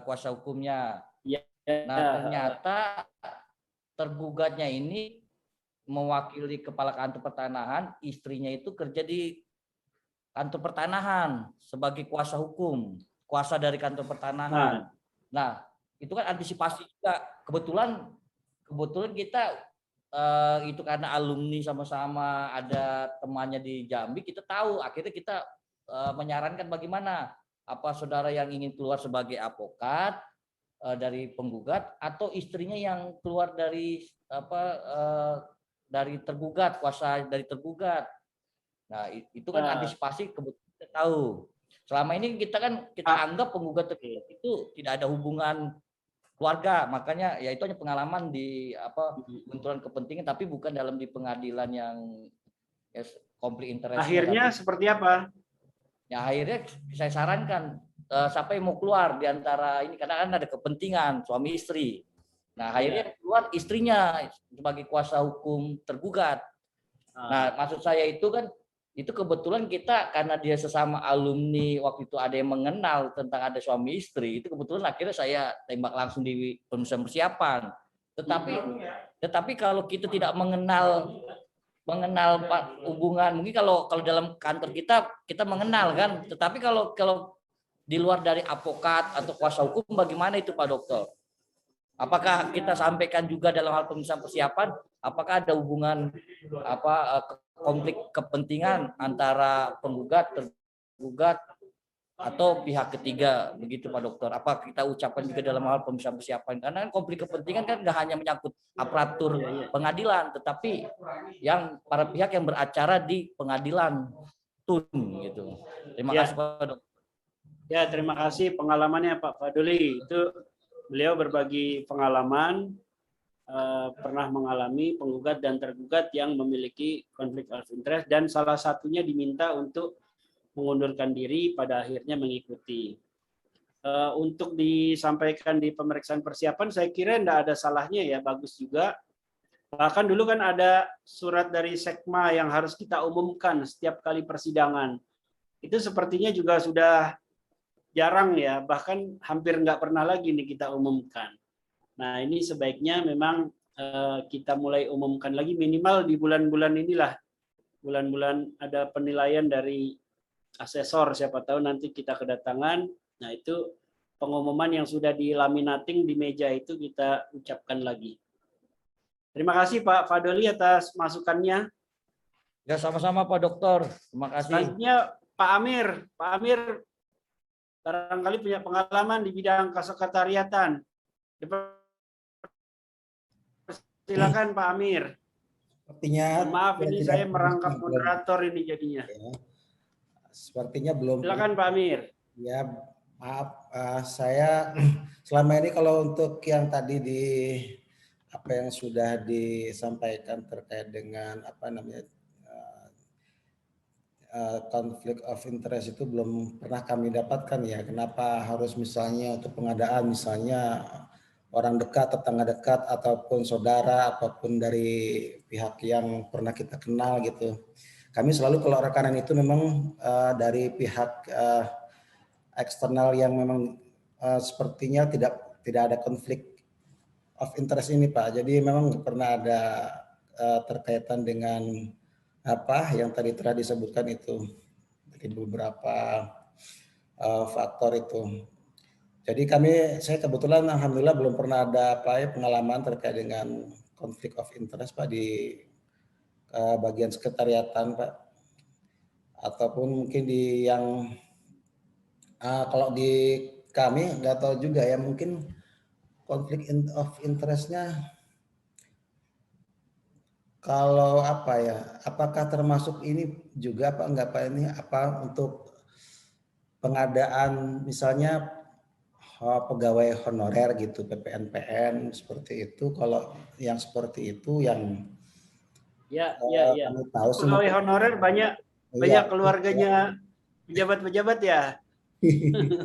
kuasa hukumnya. Ya, Nah, ternyata tergugatnya ini mewakili Kepala Kantor Pertanahan, istrinya itu kerja di Kantor Pertanahan sebagai kuasa hukum, kuasa dari Kantor Pertanahan. Nah, itu kan antisipasi juga. Kebetulan kita itu karena alumni sama-sama, ada temannya di Jambi, kita tahu. Akhirnya kita menyarankan bagaimana, apa saudara yang ingin keluar sebagai advokat dari penggugat atau istrinya yang keluar dari dari tergugat, kuasa dari tergugat. Nah, itu kan antisipasi. Kebetulan kita tahu. Selama ini kita anggap penggugat itu tidak ada hubungan keluarga, makanya ya itu hanya pengalaman di benturan kepentingan, tapi bukan dalam di pengadilan yang konflik interest. Akhirnya seperti apa? Ya akhirnya saya sarankan siapa yang mau keluar di antara ini, karena kan ada kepentingan suami istri. Nah, akhirnya keluar istrinya sebagai kuasa hukum tergugat. Nah, maksud saya itu kan, itu kebetulan kita karena dia sesama alumni, waktu itu ada yang mengenal tentang ada suami istri, itu kebetulan akhirnya saya tembak langsung di pemeriksaan persiapan. Tetapi kalau kita tidak mengenal hubungan, mungkin kalau dalam kantor kita mengenal kan, tetapi kalau di luar dari advokat atau kuasa hukum, bagaimana itu Pak Dokter? Apakah kita sampaikan juga dalam hal pemeriksaan persiapan, apakah ada hubungan konflik kepentingan antara penggugat, tergugat, atau pihak ketiga, begitu Pak Dokter? Apa kita ucapkan juga dalam hal pemeriksaan persiapan? Karena konflik kepentingan kan nggak hanya menyangkut aparatur pengadilan, tetapi yang para pihak yang beracara di pengadilan gitu. Terima kasih Pak Dokter. Ya, terima kasih pengalamannya Pak Fadli. Itu beliau berbagi pengalaman, pernah mengalami penggugat dan tergugat yang memiliki konflik of interest, dan salah satunya diminta untuk mengundurkan diri, pada akhirnya mengikuti. Untuk disampaikan di pemeriksaan persiapan, saya kira tidak ada salahnya ya, bagus juga. Bahkan dulu kan ada surat dari Sekma yang harus kita umumkan setiap kali persidangan. Itu sepertinya juga sudah jarang ya, bahkan hampir nggak pernah lagi nih kita umumkan. Nah, ini sebaiknya memang kita mulai umumkan lagi, minimal di bulan-bulan inilah. Bulan-bulan ada penilaian dari asesor, siapa tahu nanti kita kedatangan. Nah, itu pengumuman yang sudah dilaminating di meja itu kita ucapkan lagi. Terima kasih Pak Fadli atas masukannya. Ya, sama-sama Pak Dokter. Terima kasih. Selanjutnya Pak Amir. Pak Amir barangkali punya pengalaman di bidang kesekretariatan. Silakan Pak Amir. Sepertinya maaf ini saya merangkap moderator ini jadinya. Ya. Sepertinya belum. Silakan Pak Amir. Ya, maaf, saya selama ini kalau untuk yang tadi apa yang sudah disampaikan terkait dengan konflik of interest itu belum pernah kami dapatkan ya. Kenapa harus misalnya untuk pengadaan, misalnya orang dekat, tetangga dekat, ataupun saudara, apapun dari pihak yang pernah kita kenal gitu. Kami selalu kalau rekanan itu memang dari pihak eksternal yang memang sepertinya tidak ada konflik of interest ini Pak. Jadi memang pernah ada terkaitan dengan apa yang tadi telah disebutkan itu dari beberapa faktor itu. Jadi saya kebetulan alhamdulillah belum pernah ada pengalaman terkait dengan konflik of interest Pak di bagian sekretariatan Pak, ataupun mungkin di yang kalau di kami nggak tahu juga ya, mungkin konflik of interestnya kalau apa ya, apakah termasuk ini juga Pak, enggak Pak, ini apa untuk pengadaan misalnya pegawai honorer gitu, PPNPN seperti itu. Kalau yang seperti itu yang Ya. kami tahu sih Pegawai mungkin honorer banyak iya, keluarganya pejabat-pejabat ya.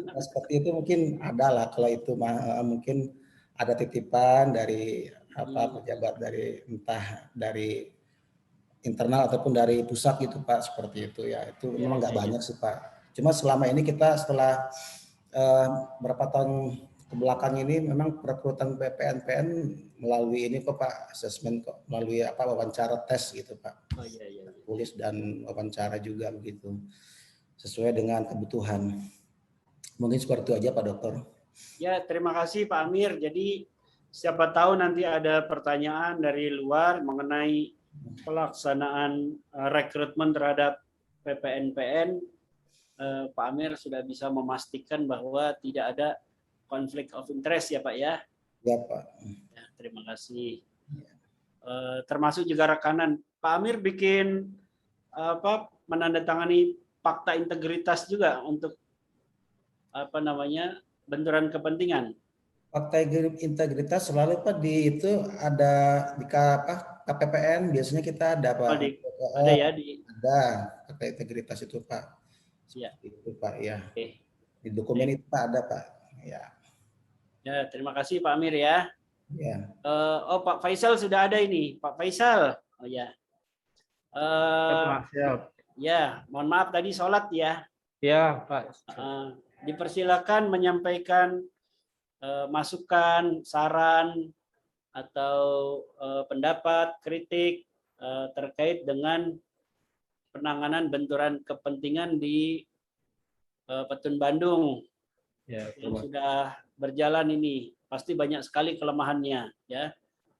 nah, seperti itu mungkin ada lah. Kalau itu mungkin ada titipan dari pejabat dari entah dari internal ataupun dari pusat gitu Pak, seperti itu ya. Itu Ya, memang nggak ya. banyak sih Pak. Cuma selama ini kita setelah berapa tahun ke belakang ini memang perekrutan PPNPN melalui ini kok Pak, asesmen kok, melalui wawancara tes gitu Pak. Oh iya. Tulis dan wawancara juga begitu. Sesuai dengan kebutuhan. Mungkin seperti itu aja Pak Dokter. Ya, terima kasih Pak Amir. Jadi siapa tahu nanti ada pertanyaan dari luar mengenai pelaksanaan rekrutmen terhadap PPNPN. Pak Amir sudah bisa memastikan bahwa tidak ada konflik of interest ya Pak ya. Ya Pak. Ya, terima kasih. Termasuk juga rekanan. Pak Amir bikin menandatangani fakta integritas juga untuk benturan kepentingan. Fakta integritas selalu Pak di itu ada di KPPN biasanya kita ada Pak. Ada ya di. Ada fakta integritas itu Pak. Ya. Itu Pak ya. Oke. Di dokumen itu Pak ada Pak. Ya. Ya, terima kasih Pak Amir ya. Ya. Pak Faisal sudah ada ini, Pak Faisal. Oh ya. Siap. Ya, mohon maaf tadi sholat ya. Ya Pak. Dipersilakan menyampaikan masukan, saran atau pendapat, kritik terkait dengan penanganan benturan kepentingan di Petun Bandung Ya, yang sudah berjalan ini. Pasti banyak sekali kelemahannya ya.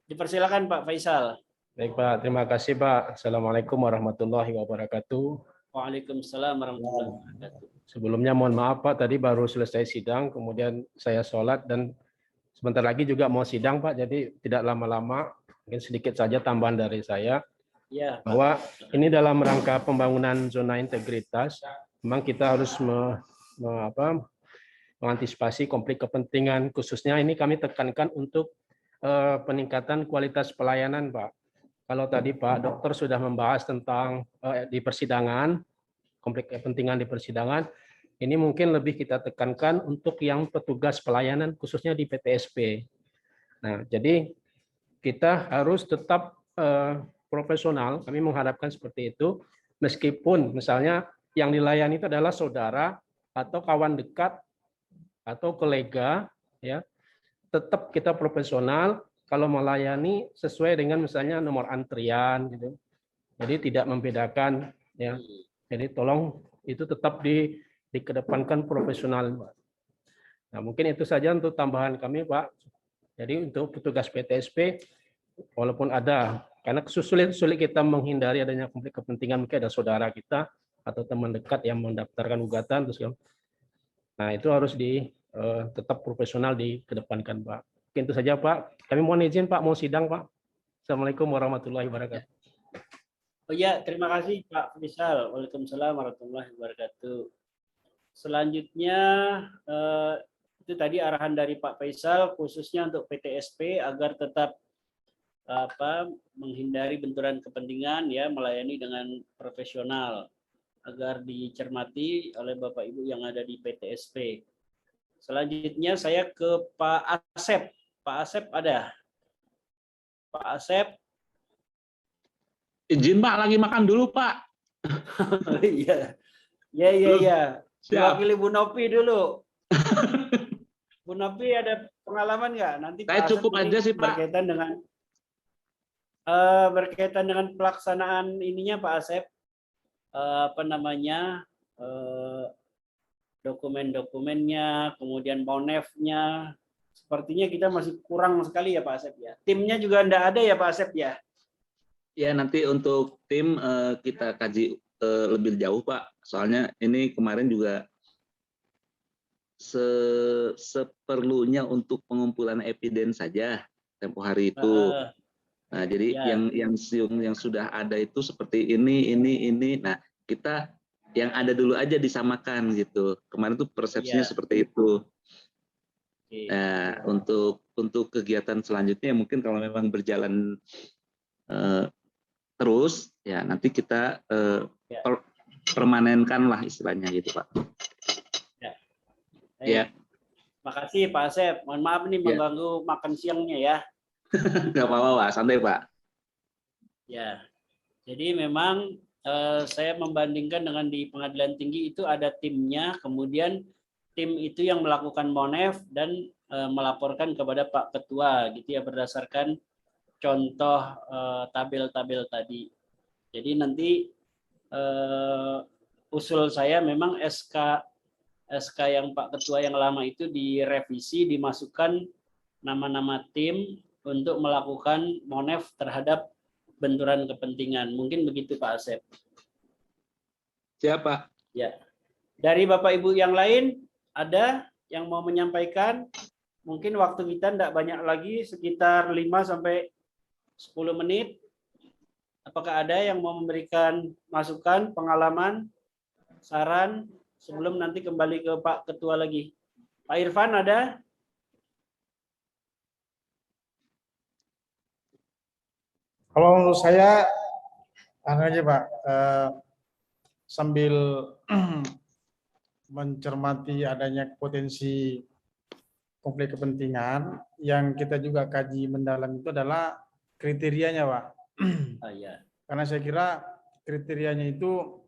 Dipersilakan Pak Faisal. Baik Pak, terima kasih Pak. Assalamualaikum warahmatullahi wabarakatuh. Waalaikumsalam warahmatullahi wabarakatuh. Sebelumnya mohon maaf Pak, tadi baru selesai sidang, kemudian saya sholat dan sebentar lagi juga mau sidang Pak, jadi tidak lama-lama, mungkin sedikit saja tambahan dari saya. Ya, bahwa ini dalam rangka pembangunan zona integritas, memang kita harus mengantisipasi konflik kepentingan, khususnya ini kami tekankan untuk peningkatan kualitas pelayanan Pak. Kalau tadi Pak Dokter sudah membahas tentang di persidangan, konflik kepentingan di persidangan, ini mungkin lebih kita tekankan untuk yang petugas pelayanan khususnya di PTSP. Nah, jadi kita harus tetap profesional, kami mengharapkan seperti itu, meskipun misalnya yang dilayani itu adalah saudara atau kawan dekat atau kolega, ya, tetap kita profesional kalau melayani sesuai dengan misalnya nomor antrian, gitu. Jadi tidak membedakan, ya. Jadi tolong itu tetap dikedepankan profesional. Nah, mungkin itu saja untuk tambahan kami, Pak. Jadi untuk petugas PTSP, walaupun ada, karena sulit kita menghindari adanya konflik kepentingan, mungkin ada saudara kita atau teman dekat yang mendaftarkan gugatan, terus, nah itu harus tetap profesional dikedepankan, Pak. Mungkin itu saja, Pak. Kami mohon izin, Pak, mau sidang, Pak. Assalamualaikum warahmatullahi wabarakatuh. Oh ya, terima kasih Pak Faisal. Waalaikumsalam warahmatullahi wabarakatuh. Selanjutnya itu tadi arahan dari Pak Faisal khususnya untuk PTSP agar tetap menghindari benturan kepentingan, ya, melayani dengan profesional agar dicermati oleh Bapak Ibu yang ada di PTSP. Selanjutnya saya ke Pak Asep. Pak Asep ada? Pak Asep? Izin Pak, lagi makan dulu Pak. Iya. Ya. Wakili Bu Nopi dulu. Bu Nopi ada pengalaman nggak? Nanti Saya cukup aja sih Pak. Berkaitan dengan pelaksanaan ininya Pak Asep, dokumen-dokumennya, kemudian monefnya, sepertinya kita masih kurang sekali ya Pak Asep ya. Timnya juga enggak ada ya Pak Asep ya. Ya, nanti untuk tim kita kaji lebih jauh Pak. Soalnya ini kemarin juga seperlunya untuk pengumpulan evidence saja tempo hari itu. Nah, jadi ya. yang sudah ada itu seperti ini. Nah, kita yang ada dulu aja disamakan gitu. Kemarin tuh persepsinya seperti itu. Oke. Nah, untuk kegiatan selanjutnya mungkin kalau memang berjalan terus, ya nanti kita Ya. permanenkan lah istilahnya gitu, Pak. Baik. Ya, Makasih Pak Asep. Mohon maaf nih Ya. mengganggu makan siangnya ya. nggak apa-apa, Pak. Santai, Pak. Ya. Jadi memang saya membandingkan dengan di pengadilan tinggi itu ada timnya, kemudian tim itu yang melakukan monef dan melaporkan kepada Pak Ketua gitu ya berdasarkan contoh tabel-tabel tadi. Jadi nanti usul saya memang SK yang Pak Ketua yang lama itu direvisi, dimasukkan nama-nama tim untuk melakukan monef terhadap benturan kepentingan. Mungkin begitu Pak Asep. Siapa? Ya. Dari Bapak Ibu yang lain ada yang mau menyampaikan? Mungkin waktu kita tidak banyak lagi, sekitar 5 sampai 10 menit. Apakah ada yang mau memberikan masukan, pengalaman, saran sebelum nanti kembali ke Pak Ketua lagi? Pak Irfan ada? Kalau menurut saya, aja Pak, sambil mencermati adanya potensi konflik kepentingan, yang kita juga kaji mendalam itu adalah kriterianya, Pak. Ya. Karena saya kira kriterianya itu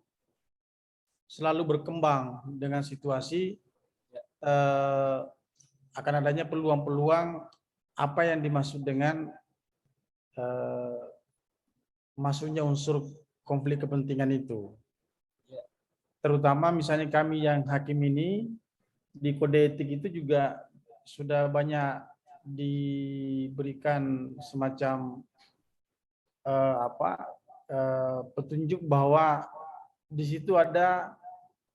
selalu berkembang dengan situasi, akan adanya peluang-peluang apa yang dimaksud dengan masuknya unsur konflik kepentingan itu. Terutama misalnya kami yang hakim ini di kode etik itu juga sudah banyak diberikan semacam petunjuk bahwa di situ ada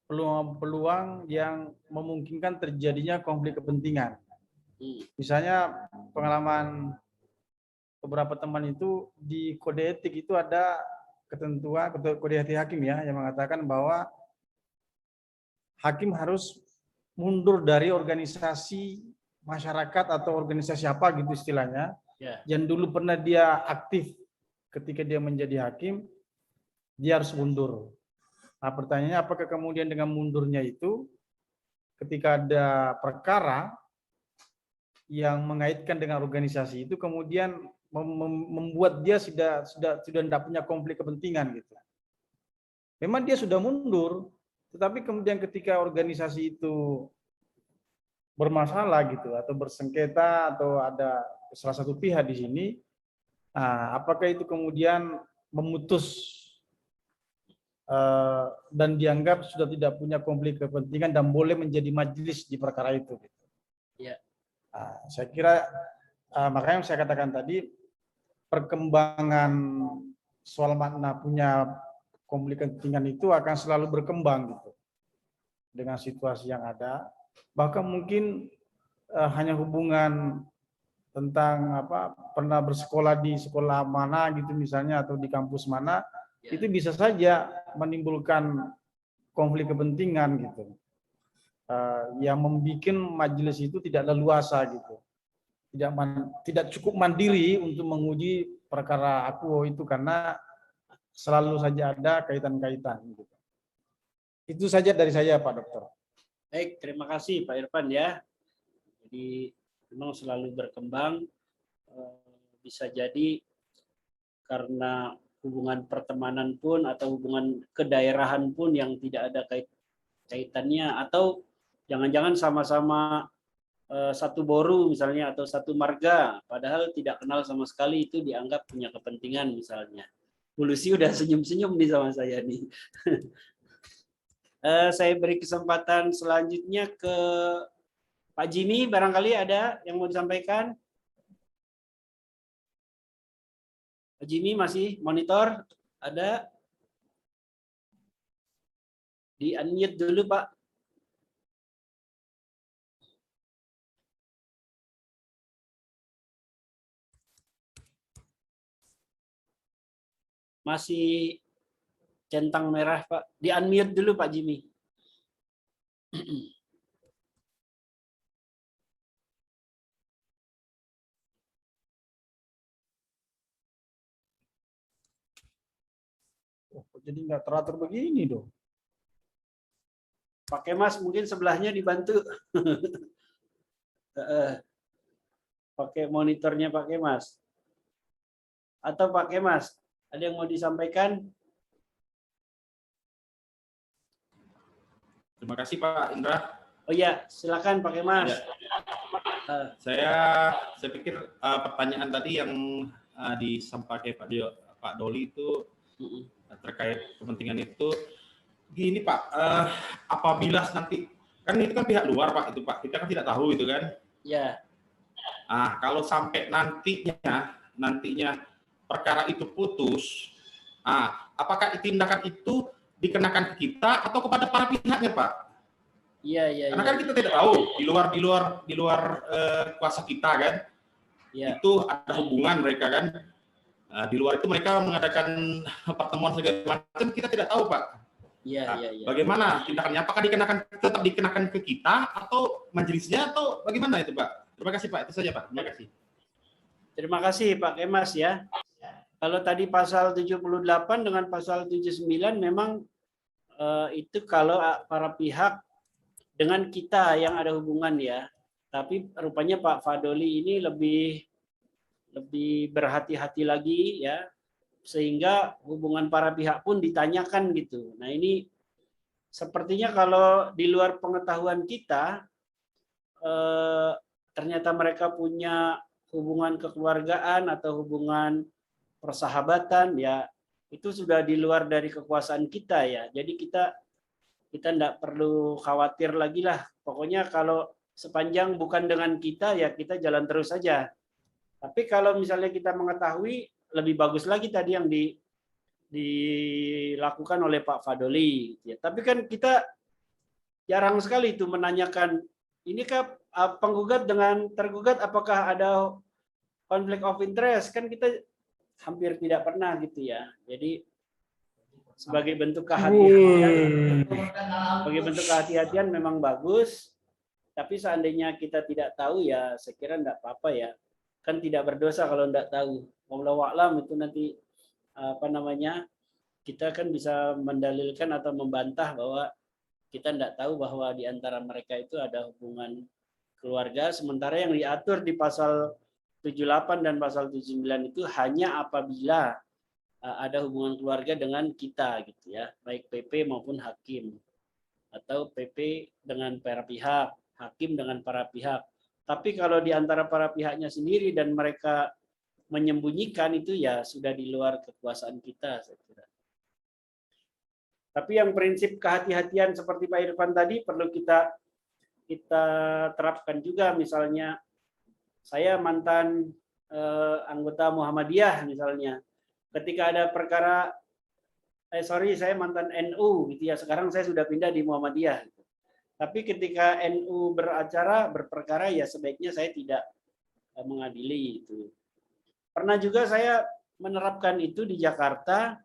peluang-peluang yang memungkinkan terjadinya konflik kepentingan. Misalnya pengalaman beberapa teman itu di kode etik itu ada ketentuan kode etik hakim ya yang mengatakan bahwa hakim harus mundur dari organisasi masyarakat atau organisasi apa gitu istilahnya, yang dulu pernah dia aktif ketika dia menjadi hakim, dia harus mundur. Nah pertanyaannya apakah kemudian dengan mundurnya itu ketika ada perkara yang mengaitkan dengan organisasi itu kemudian membuat dia sudah tidak punya konflik kepentingan gitu. Memang dia sudah mundur, tetapi kemudian ketika organisasi itu bermasalah gitu atau bersengketa atau ada salah satu pihak di sini, apakah itu kemudian memutus dan dianggap sudah tidak punya konflik kepentingan dan boleh menjadi majelis di perkara itu. Ya. Saya kira makanya saya katakan tadi perkembangan soal makna punya konflik kepentingan itu akan selalu berkembang gitu dengan situasi yang ada. Bahkan mungkin hanya hubungan tentang pernah bersekolah di sekolah mana gitu misalnya atau di kampus mana, itu bisa saja menimbulkan konflik kepentingan gitu, yang membuat majelis itu tidak leluasa gitu, tidak cukup mandiri untuk menguji perkara akuo itu karena selalu saja ada kaitan-kaitan gitu. Itu saja dari saya Pak Dokter. Baik, terima kasih Pak Irfan ya. Jadi memang selalu berkembang, bisa jadi karena hubungan pertemanan pun atau hubungan kedaerahan pun yang tidak ada kaitannya, atau jangan-jangan sama-sama satu boru misalnya atau satu marga, padahal tidak kenal sama sekali, itu dianggap punya kepentingan misalnya. Polusi udah senyum-senyum nih sama saya nih. Saya beri kesempatan selanjutnya ke Pak Jimmy, barangkali ada yang mau disampaikan. Pak Jimmy masih monitor? Ada? Di unmute dulu Pak. Masih centang merah Pak. Di unmute dulu Pak Jimmy. jadi nggak teratur begini dong. Pakai Mas mungkin sebelahnya dibantu. Pakai monitornya pakai Mas. Atau pakai Mas. Ada yang mau disampaikan? Terima kasih Pak Indra. Oh iya, silakan pakai Mas. Ya. Saya pikir pertanyaan tadi yang disampaikan Pak Doli itu terkait kepentingan itu gini Pak, apabila nanti kan itu kan pihak luar Pak itu Pak, kita kan tidak tahu itu kan. Ya. Kalau sampai nantinya perkara itu putus, apakah tindakan itu dikenakan ke kita atau kepada para pihaknya Pak? Iya. Karena kan kita tidak tahu di luar kuasa kita kan. Ya. Itu ada hubungan mereka kan. Di luar itu mereka mengadakan pertemuan segala macam, kita tidak tahu Pak. Iya. Bagaimana tindakannya? Apakah tetap dikenakan ke kita atau majelisnya atau bagaimana itu Pak? Terima kasih Pak. Itu saja Pak. Terima kasih. Terima kasih Pak Kemas ya. Kalau tadi pasal 78 dengan pasal 79 memang itu kalau para pihak dengan kita yang ada hubungan ya. Tapi rupanya Pak Fadoli ini lebih berhati-hati lagi ya, sehingga hubungan para pihak pun ditanyakan gitu. Nah ini sepertinya kalau di luar pengetahuan kita ternyata mereka punya hubungan kekeluargaan atau hubungan persahabatan ya, itu sudah di luar dari kekuasaan kita ya. Jadi kita tidak perlu khawatir lagi lah. Pokoknya kalau sepanjang bukan dengan kita ya kita jalan terus saja. Tapi kalau misalnya kita mengetahui, lebih bagus lagi tadi yang dilakukan oleh Pak Fadoli. Ya. Tapi kan kita jarang sekali itu menanyakan, ini kan penggugat dengan tergugat apakah ada konflik of interest? Kan kita hampir tidak pernah gitu ya. Jadi sebagai bentuk kehati-hatian memang bagus. Tapi seandainya kita tidak tahu ya saya kira enggak apa-apa ya. Kan tidak berdosa kalau enggak tahu. Wallahu a'lam itu nanti kita kan bisa mendalilkan atau membantah bahwa kita enggak tahu bahwa di antara mereka itu ada hubungan keluarga, sementara yang diatur di pasal 78 dan pasal 79 itu hanya apabila ada hubungan keluarga dengan kita gitu ya, baik PP maupun hakim, atau PP dengan para pihak, hakim dengan para pihak. Tapi kalau di antara para pihaknya sendiri dan mereka menyembunyikan itu ya sudah di luar kekuasaan kita saya kira. Tapi yang prinsip kehati-hatian seperti Pak Irfan tadi perlu kita terapkan juga. Misalnya saya mantan anggota Muhammadiyah misalnya, ketika ada perkara saya mantan NU gitu ya, sekarang saya sudah pindah di Muhammadiyah. Tapi ketika NU berperkara ya sebaiknya saya tidak mengadili itu. Pernah juga saya menerapkan itu di Jakarta,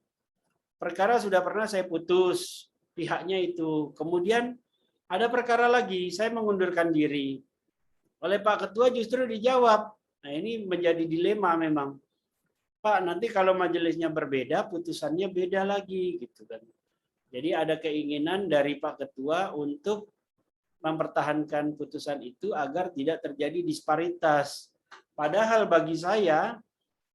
perkara sudah pernah saya putus pihaknya itu. Kemudian ada perkara lagi, saya mengundurkan diri. Oleh Pak Ketua justru dijawab. Nah ini menjadi dilema memang. Pak, nanti kalau majelisnya berbeda, putusannya beda lagi gitu kan. Jadi ada keinginan dari Pak Ketua untuk mempertahankan putusan itu agar tidak terjadi disparitas. Padahal bagi saya,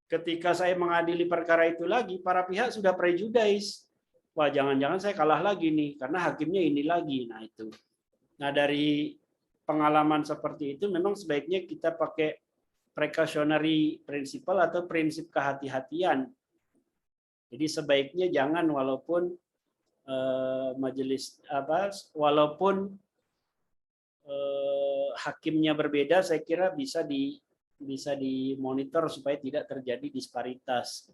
ketika saya mengadili perkara itu lagi, para pihak sudah prejudis. Wah, jangan-jangan saya kalah lagi nih, karena hakimnya ini lagi. Nah itu. Nah dari pengalaman seperti itu, memang sebaiknya kita pakai precautionary principle atau prinsip kehati-hatian. Jadi sebaiknya jangan walaupun walaupun hakimnya berbeda, saya kira bisa dimonitor supaya tidak terjadi disparitas.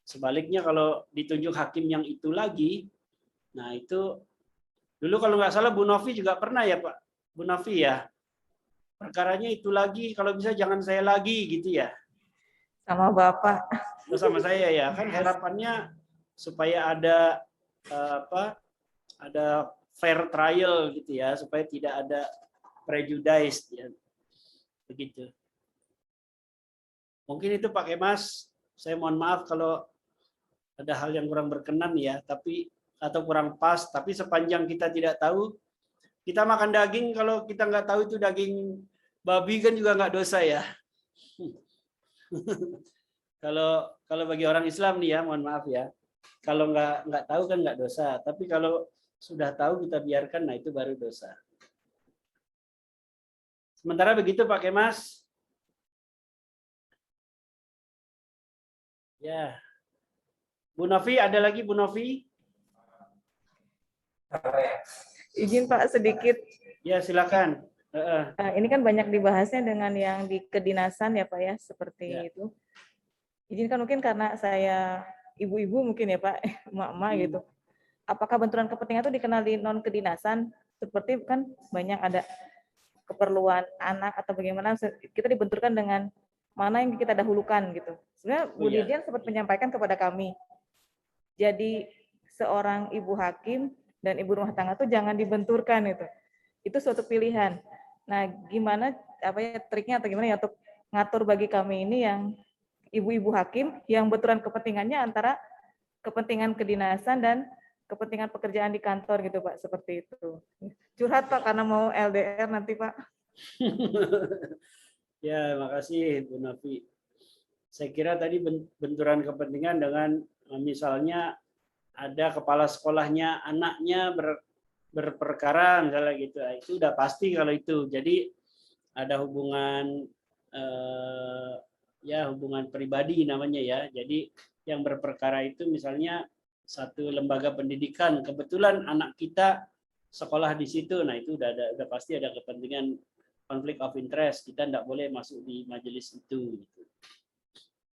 Sebaliknya kalau ditunjuk hakim yang itu lagi, nah itu dulu kalau nggak salah Bu Novi juga pernah ya Pak, Bu Novi ya, perkaranya itu lagi, kalau bisa jangan saya lagi gitu ya. Sama Bapak. Sama saya ya, kan harapannya supaya ada ada fair trial gitu ya, supaya tidak ada prejudice ya. Begitu. Mungkin itu Pak Kemas, saya mohon maaf kalau ada hal yang kurang berkenan ya, tapi atau kurang pas, tapi sepanjang kita tidak tahu, kita makan daging, kalau kita nggak tahu itu daging babi kan juga nggak dosa ya. Kalau bagi orang Islam nih ya, mohon maaf ya, kalau nggak tahu kan nggak dosa, tapi kalau sudah tahu kita biarkan, nah itu baru dosa. Sementara begitu Pak Kemas. Ya. Bu Novi, ada lagi Bu Novi? Izin Pak sedikit. Ya, silakan. Ini kan banyak dibahasnya dengan yang di kedinasan ya Pak ya, seperti Ya. itu. Izin kan mungkin karena saya ibu-ibu mungkin ya Pak, emak-emak gitu. Apakah benturan kepentingan itu dikenal di non kedinasan? Seperti kan banyak ada keperluan anak atau bagaimana kita dibenturkan dengan mana yang kita dahulukan gitu. Sebenarnya Bu Didian sempat menyampaikan kepada kami, jadi seorang ibu hakim dan ibu rumah tangga itu jangan dibenturkan itu. Itu suatu pilihan. Nah, gimana triknya atau gimana ya untuk ngatur bagi kami ini yang ibu-ibu hakim yang benturan kepentingannya antara kepentingan kedinasan dan kepentingan pekerjaan di kantor gitu Pak, seperti itu. Curhat Pak karena mau LDR nanti Pak. Ya, makasih Bu Nafi. Saya kira tadi benturan kepentingan dengan misalnya ada kepala sekolahnya, anaknya berperkara misalnya gitu. Itu udah pasti kalau itu. Jadi ada hubungan hubungan pribadi namanya ya. Jadi yang berperkara itu misalnya satu lembaga pendidikan, kebetulan anak kita sekolah di situ. Nah, itu udah pasti ada kepentingan konflik of interest. Kita tidak boleh masuk di majelis itu.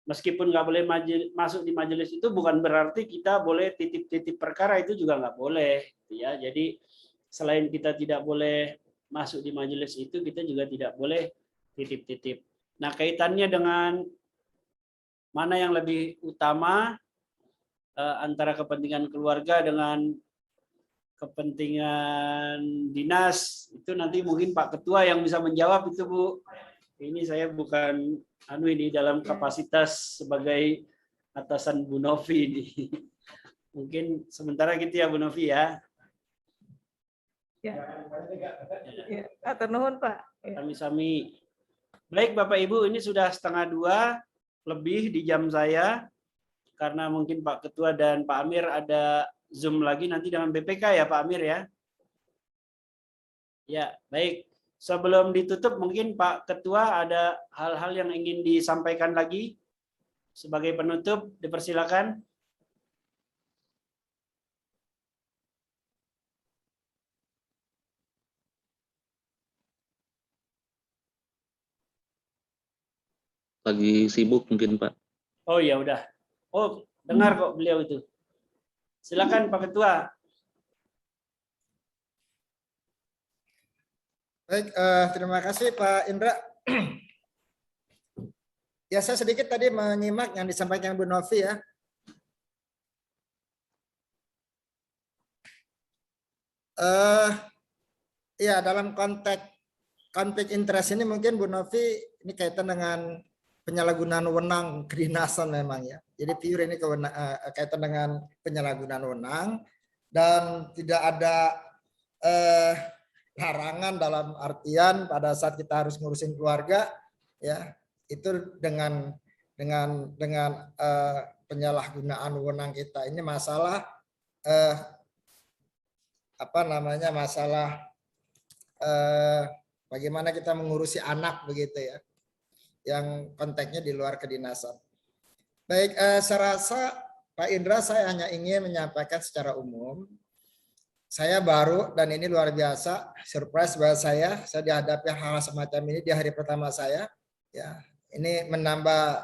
Meskipun nggak boleh masuk di majelis itu, bukan berarti kita boleh titip-titip perkara, itu juga nggak boleh. Ya, jadi selain kita tidak boleh masuk di majelis itu, kita juga tidak boleh titip-titip. Nah, kaitannya dengan mana yang lebih utama antara kepentingan keluarga dengan kepentingan dinas, itu nanti mungkin Pak Ketua yang bisa menjawab itu Bu. Ini saya bukan ini dalam kapasitas sebagai atasan Bu Novi ini. Mungkin sementara gitu ya Bu Novi ya. Ya. Atur nuhun Pak. Sami-sami. Baik Bapak Ibu, ini sudah 1:30 lebih di jam saya. Karena mungkin Pak Ketua dan Pak Amir ada Zoom lagi nanti dengan BPK ya Pak Amir ya. Ya, baik. Sebelum ditutup mungkin Pak Ketua ada hal-hal yang ingin disampaikan lagi sebagai penutup, dipersilakan. Lagi sibuk mungkin Pak. Oh ya udah. Oh, dengar kok beliau itu. Silakan Pak Ketua. Baik, terima kasih Pak Indra. Ya, saya sedikit tadi menyimak yang disampaikan Bu Novi ya. Ya, dalam konteks konflik interest ini mungkin Bu Novi ini kaitan dengan penyalahgunaan wewenang kedinasan memang ya. Jadi pure ini kaitan dengan penyalahgunaan wewenang dan tidak ada larangan dalam artian pada saat kita harus ngurusin keluarga ya, itu dengan penyalahgunaan wewenang kita. Ini masalah masalah bagaimana kita mengurusi anak begitu ya, yang konteksnya di luar kedinasan. Baik, saya rasa Pak Indra, saya hanya ingin menyampaikan secara umum. Saya baru dan ini luar biasa surprise buat saya dihadapi hal semacam ini di hari pertama saya. Ya, ini menambah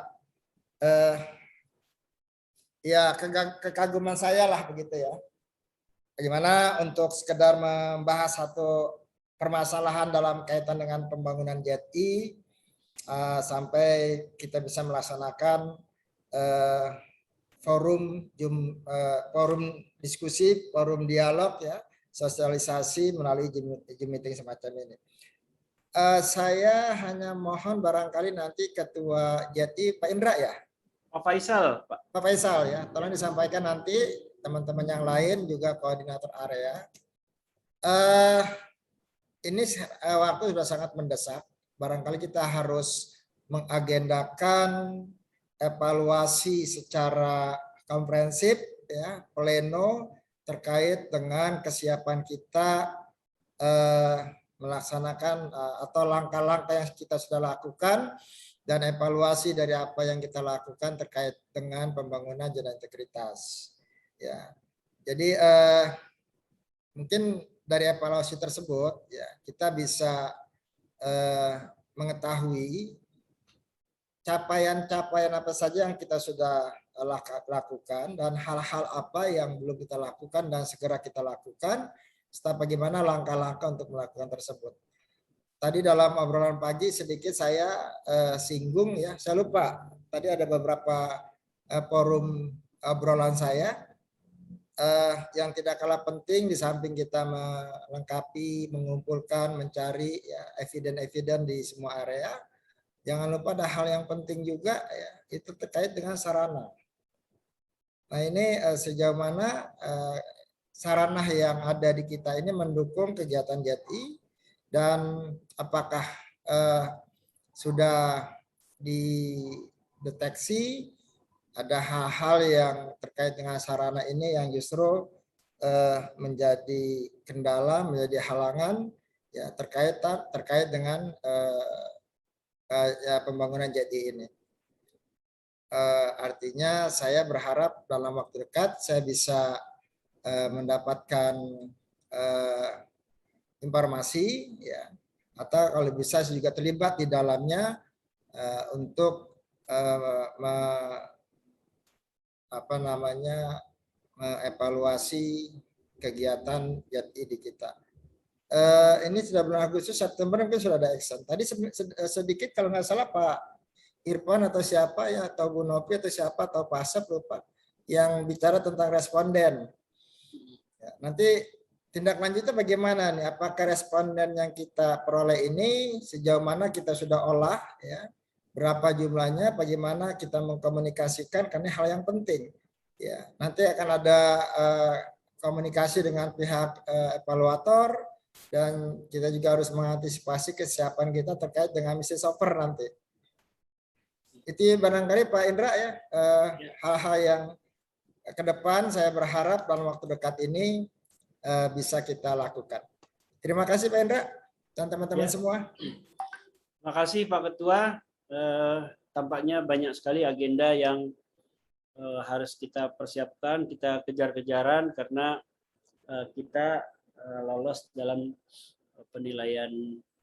kekaguman saya lah begitu ya. Bagaimana untuk sekedar membahas satu permasalahan dalam kaitan dengan pembangunan JTI sampai kita bisa melaksanakan forum diskusi, forum dialog ya, sosialisasi melalui Zoom meeting semacam ini. Saya hanya mohon barangkali nanti Ketua JTI Pak Indra ya, Pak Faisal, Pak. Pak Faisal ya, tolong disampaikan nanti teman-teman yang lain juga koordinator area. Ini waktu sudah sangat mendesak. Barangkali kita harus mengagendakan evaluasi secara komprehensif ya, pleno terkait dengan kesiapan kita melaksanakan atau langkah-langkah yang kita sudah lakukan dan evaluasi dari apa yang kita lakukan terkait dengan pembangunan zona integritas. Ya, jadi mungkin dari evaluasi tersebut ya kita bisa mengetahui capaian-capaian apa saja yang kita sudah lakukan dan hal-hal apa yang belum kita lakukan dan segera kita lakukan serta bagaimana langkah-langkah untuk melakukan tersebut. Tadi dalam obrolan pagi sedikit saya singgung ya, saya lupa tadi ada beberapa forum obrolan saya yang tidak kalah penting di samping kita melengkapi, mengumpulkan, mencari ya, eviden-eviden di semua area. Jangan lupa ada hal yang penting juga ya, itu terkait dengan sarana. Nah ini sejauh mana sarana yang ada di kita ini mendukung kegiatan JTI dan apakah sudah dideteksi ada hal-hal yang terkait dengan sarana ini yang justru menjadi kendala, menjadi halangan ya terkait dengan ya, pembangunan JTI ini. Artinya saya berharap dalam waktu dekat saya bisa mendapatkan informasi ya, atau kalau bisa juga terlibat di dalamnya untuk mengevaluasi kegiatan JTI di kita. Ini sudah bulan Agustus, September mungkin sudah ada action. Tadi sedikit kalau nggak salah Pak Irfan atau siapa ya, atau Bu Novi atau siapa atau Pak Asep lupa yang bicara tentang responden. Ya, nanti tindak lanjutnya bagaimana nih? Apakah responden yang kita peroleh ini sejauh mana kita sudah olah ya? Berapa jumlahnya? Bagaimana kita mengkomunikasikan? Karena hal yang penting. Ya, nanti akan ada komunikasi dengan pihak evaluator dan kita juga harus mengantisipasi kesiapan kita terkait dengan misi software nanti. Itu barangkali Pak Indra ya hal-hal yang ke depan saya berharap dalam waktu dekat ini bisa kita lakukan. Terima kasih Pak Indra dan teman-teman semua. Terima kasih Pak Ketua. Tampaknya banyak sekali agenda yang harus kita persiapkan, kita kejar-kejaran karena kita lolos dalam penilaian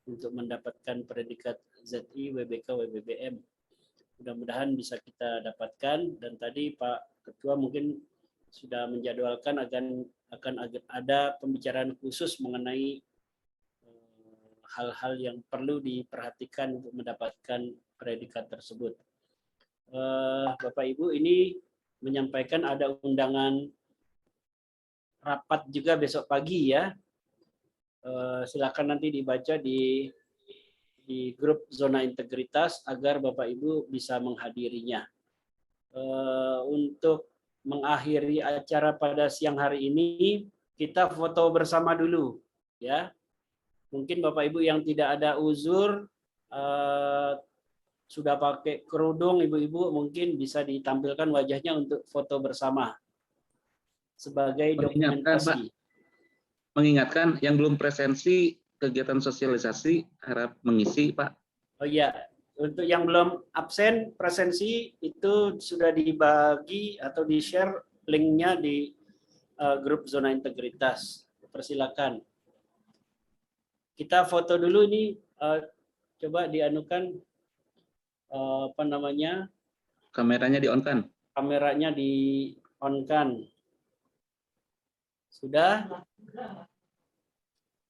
untuk mendapatkan predikat ZI, WBK, WBBM. Mudah-mudahan bisa kita dapatkan dan tadi Pak Ketua mungkin sudah menjadwalkan akan ada pembicaraan khusus mengenai hal-hal yang perlu diperhatikan untuk mendapatkan predikat tersebut. Bapak Ibu ini menyampaikan ada undangan rapat juga besok pagi ya. Silakan nanti dibaca di grup zona integritas agar Bapak Ibu bisa menghadirinya. Untuk mengakhiri acara pada siang hari ini kita foto bersama dulu ya. Mungkin Bapak Ibu yang tidak ada uzur sudah pakai kerudung, ibu-ibu mungkin bisa ditampilkan wajahnya untuk foto bersama sebagai dokumentasi. Mengingatkan yang belum presensi kegiatan sosialisasi harap mengisi Pak. Oh iya, untuk yang belum absen presensi itu sudah dibagi atau di-share linknya di grup zona integritas. Persilakan. Kita foto dulu ini, coba dianukan apa namanya? Kameranya di-on-kan. Kameranya di-on-kan. Sudah?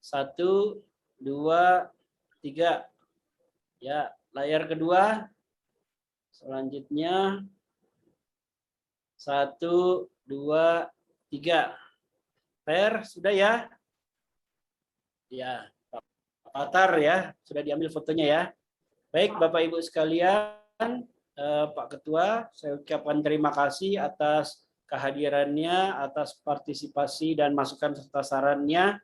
1, 2, 3. Ya, layar kedua. Selanjutnya 1, 2, 3. Per, sudah ya? Ya, Pak Atar ya, sudah diambil fotonya ya. Baik, Bapak Ibu sekalian, Pak Ketua, saya ucapkan terima kasih atas kehadirannya, atas partisipasi dan masukan serta sarannya.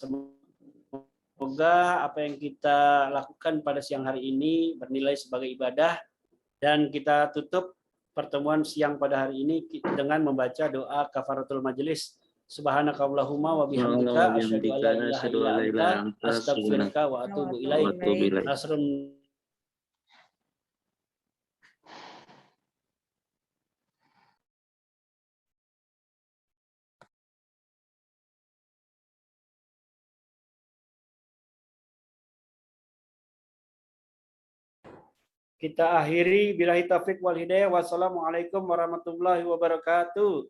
Semoga apa yang kita lakukan pada siang hari ini bernilai sebagai ibadah, dan kita tutup pertemuan siang pada hari ini dengan membaca doa kafaratul majelis. Subhanakallahumma wa bihamdika asyhadu an la ilaha illa anta astaghfiruka wa atubu ilaik. Nasrun. Kita akhiri billahi taufik wal hidayah. Wassalamualaikum warahmatullahi wabarakatuh.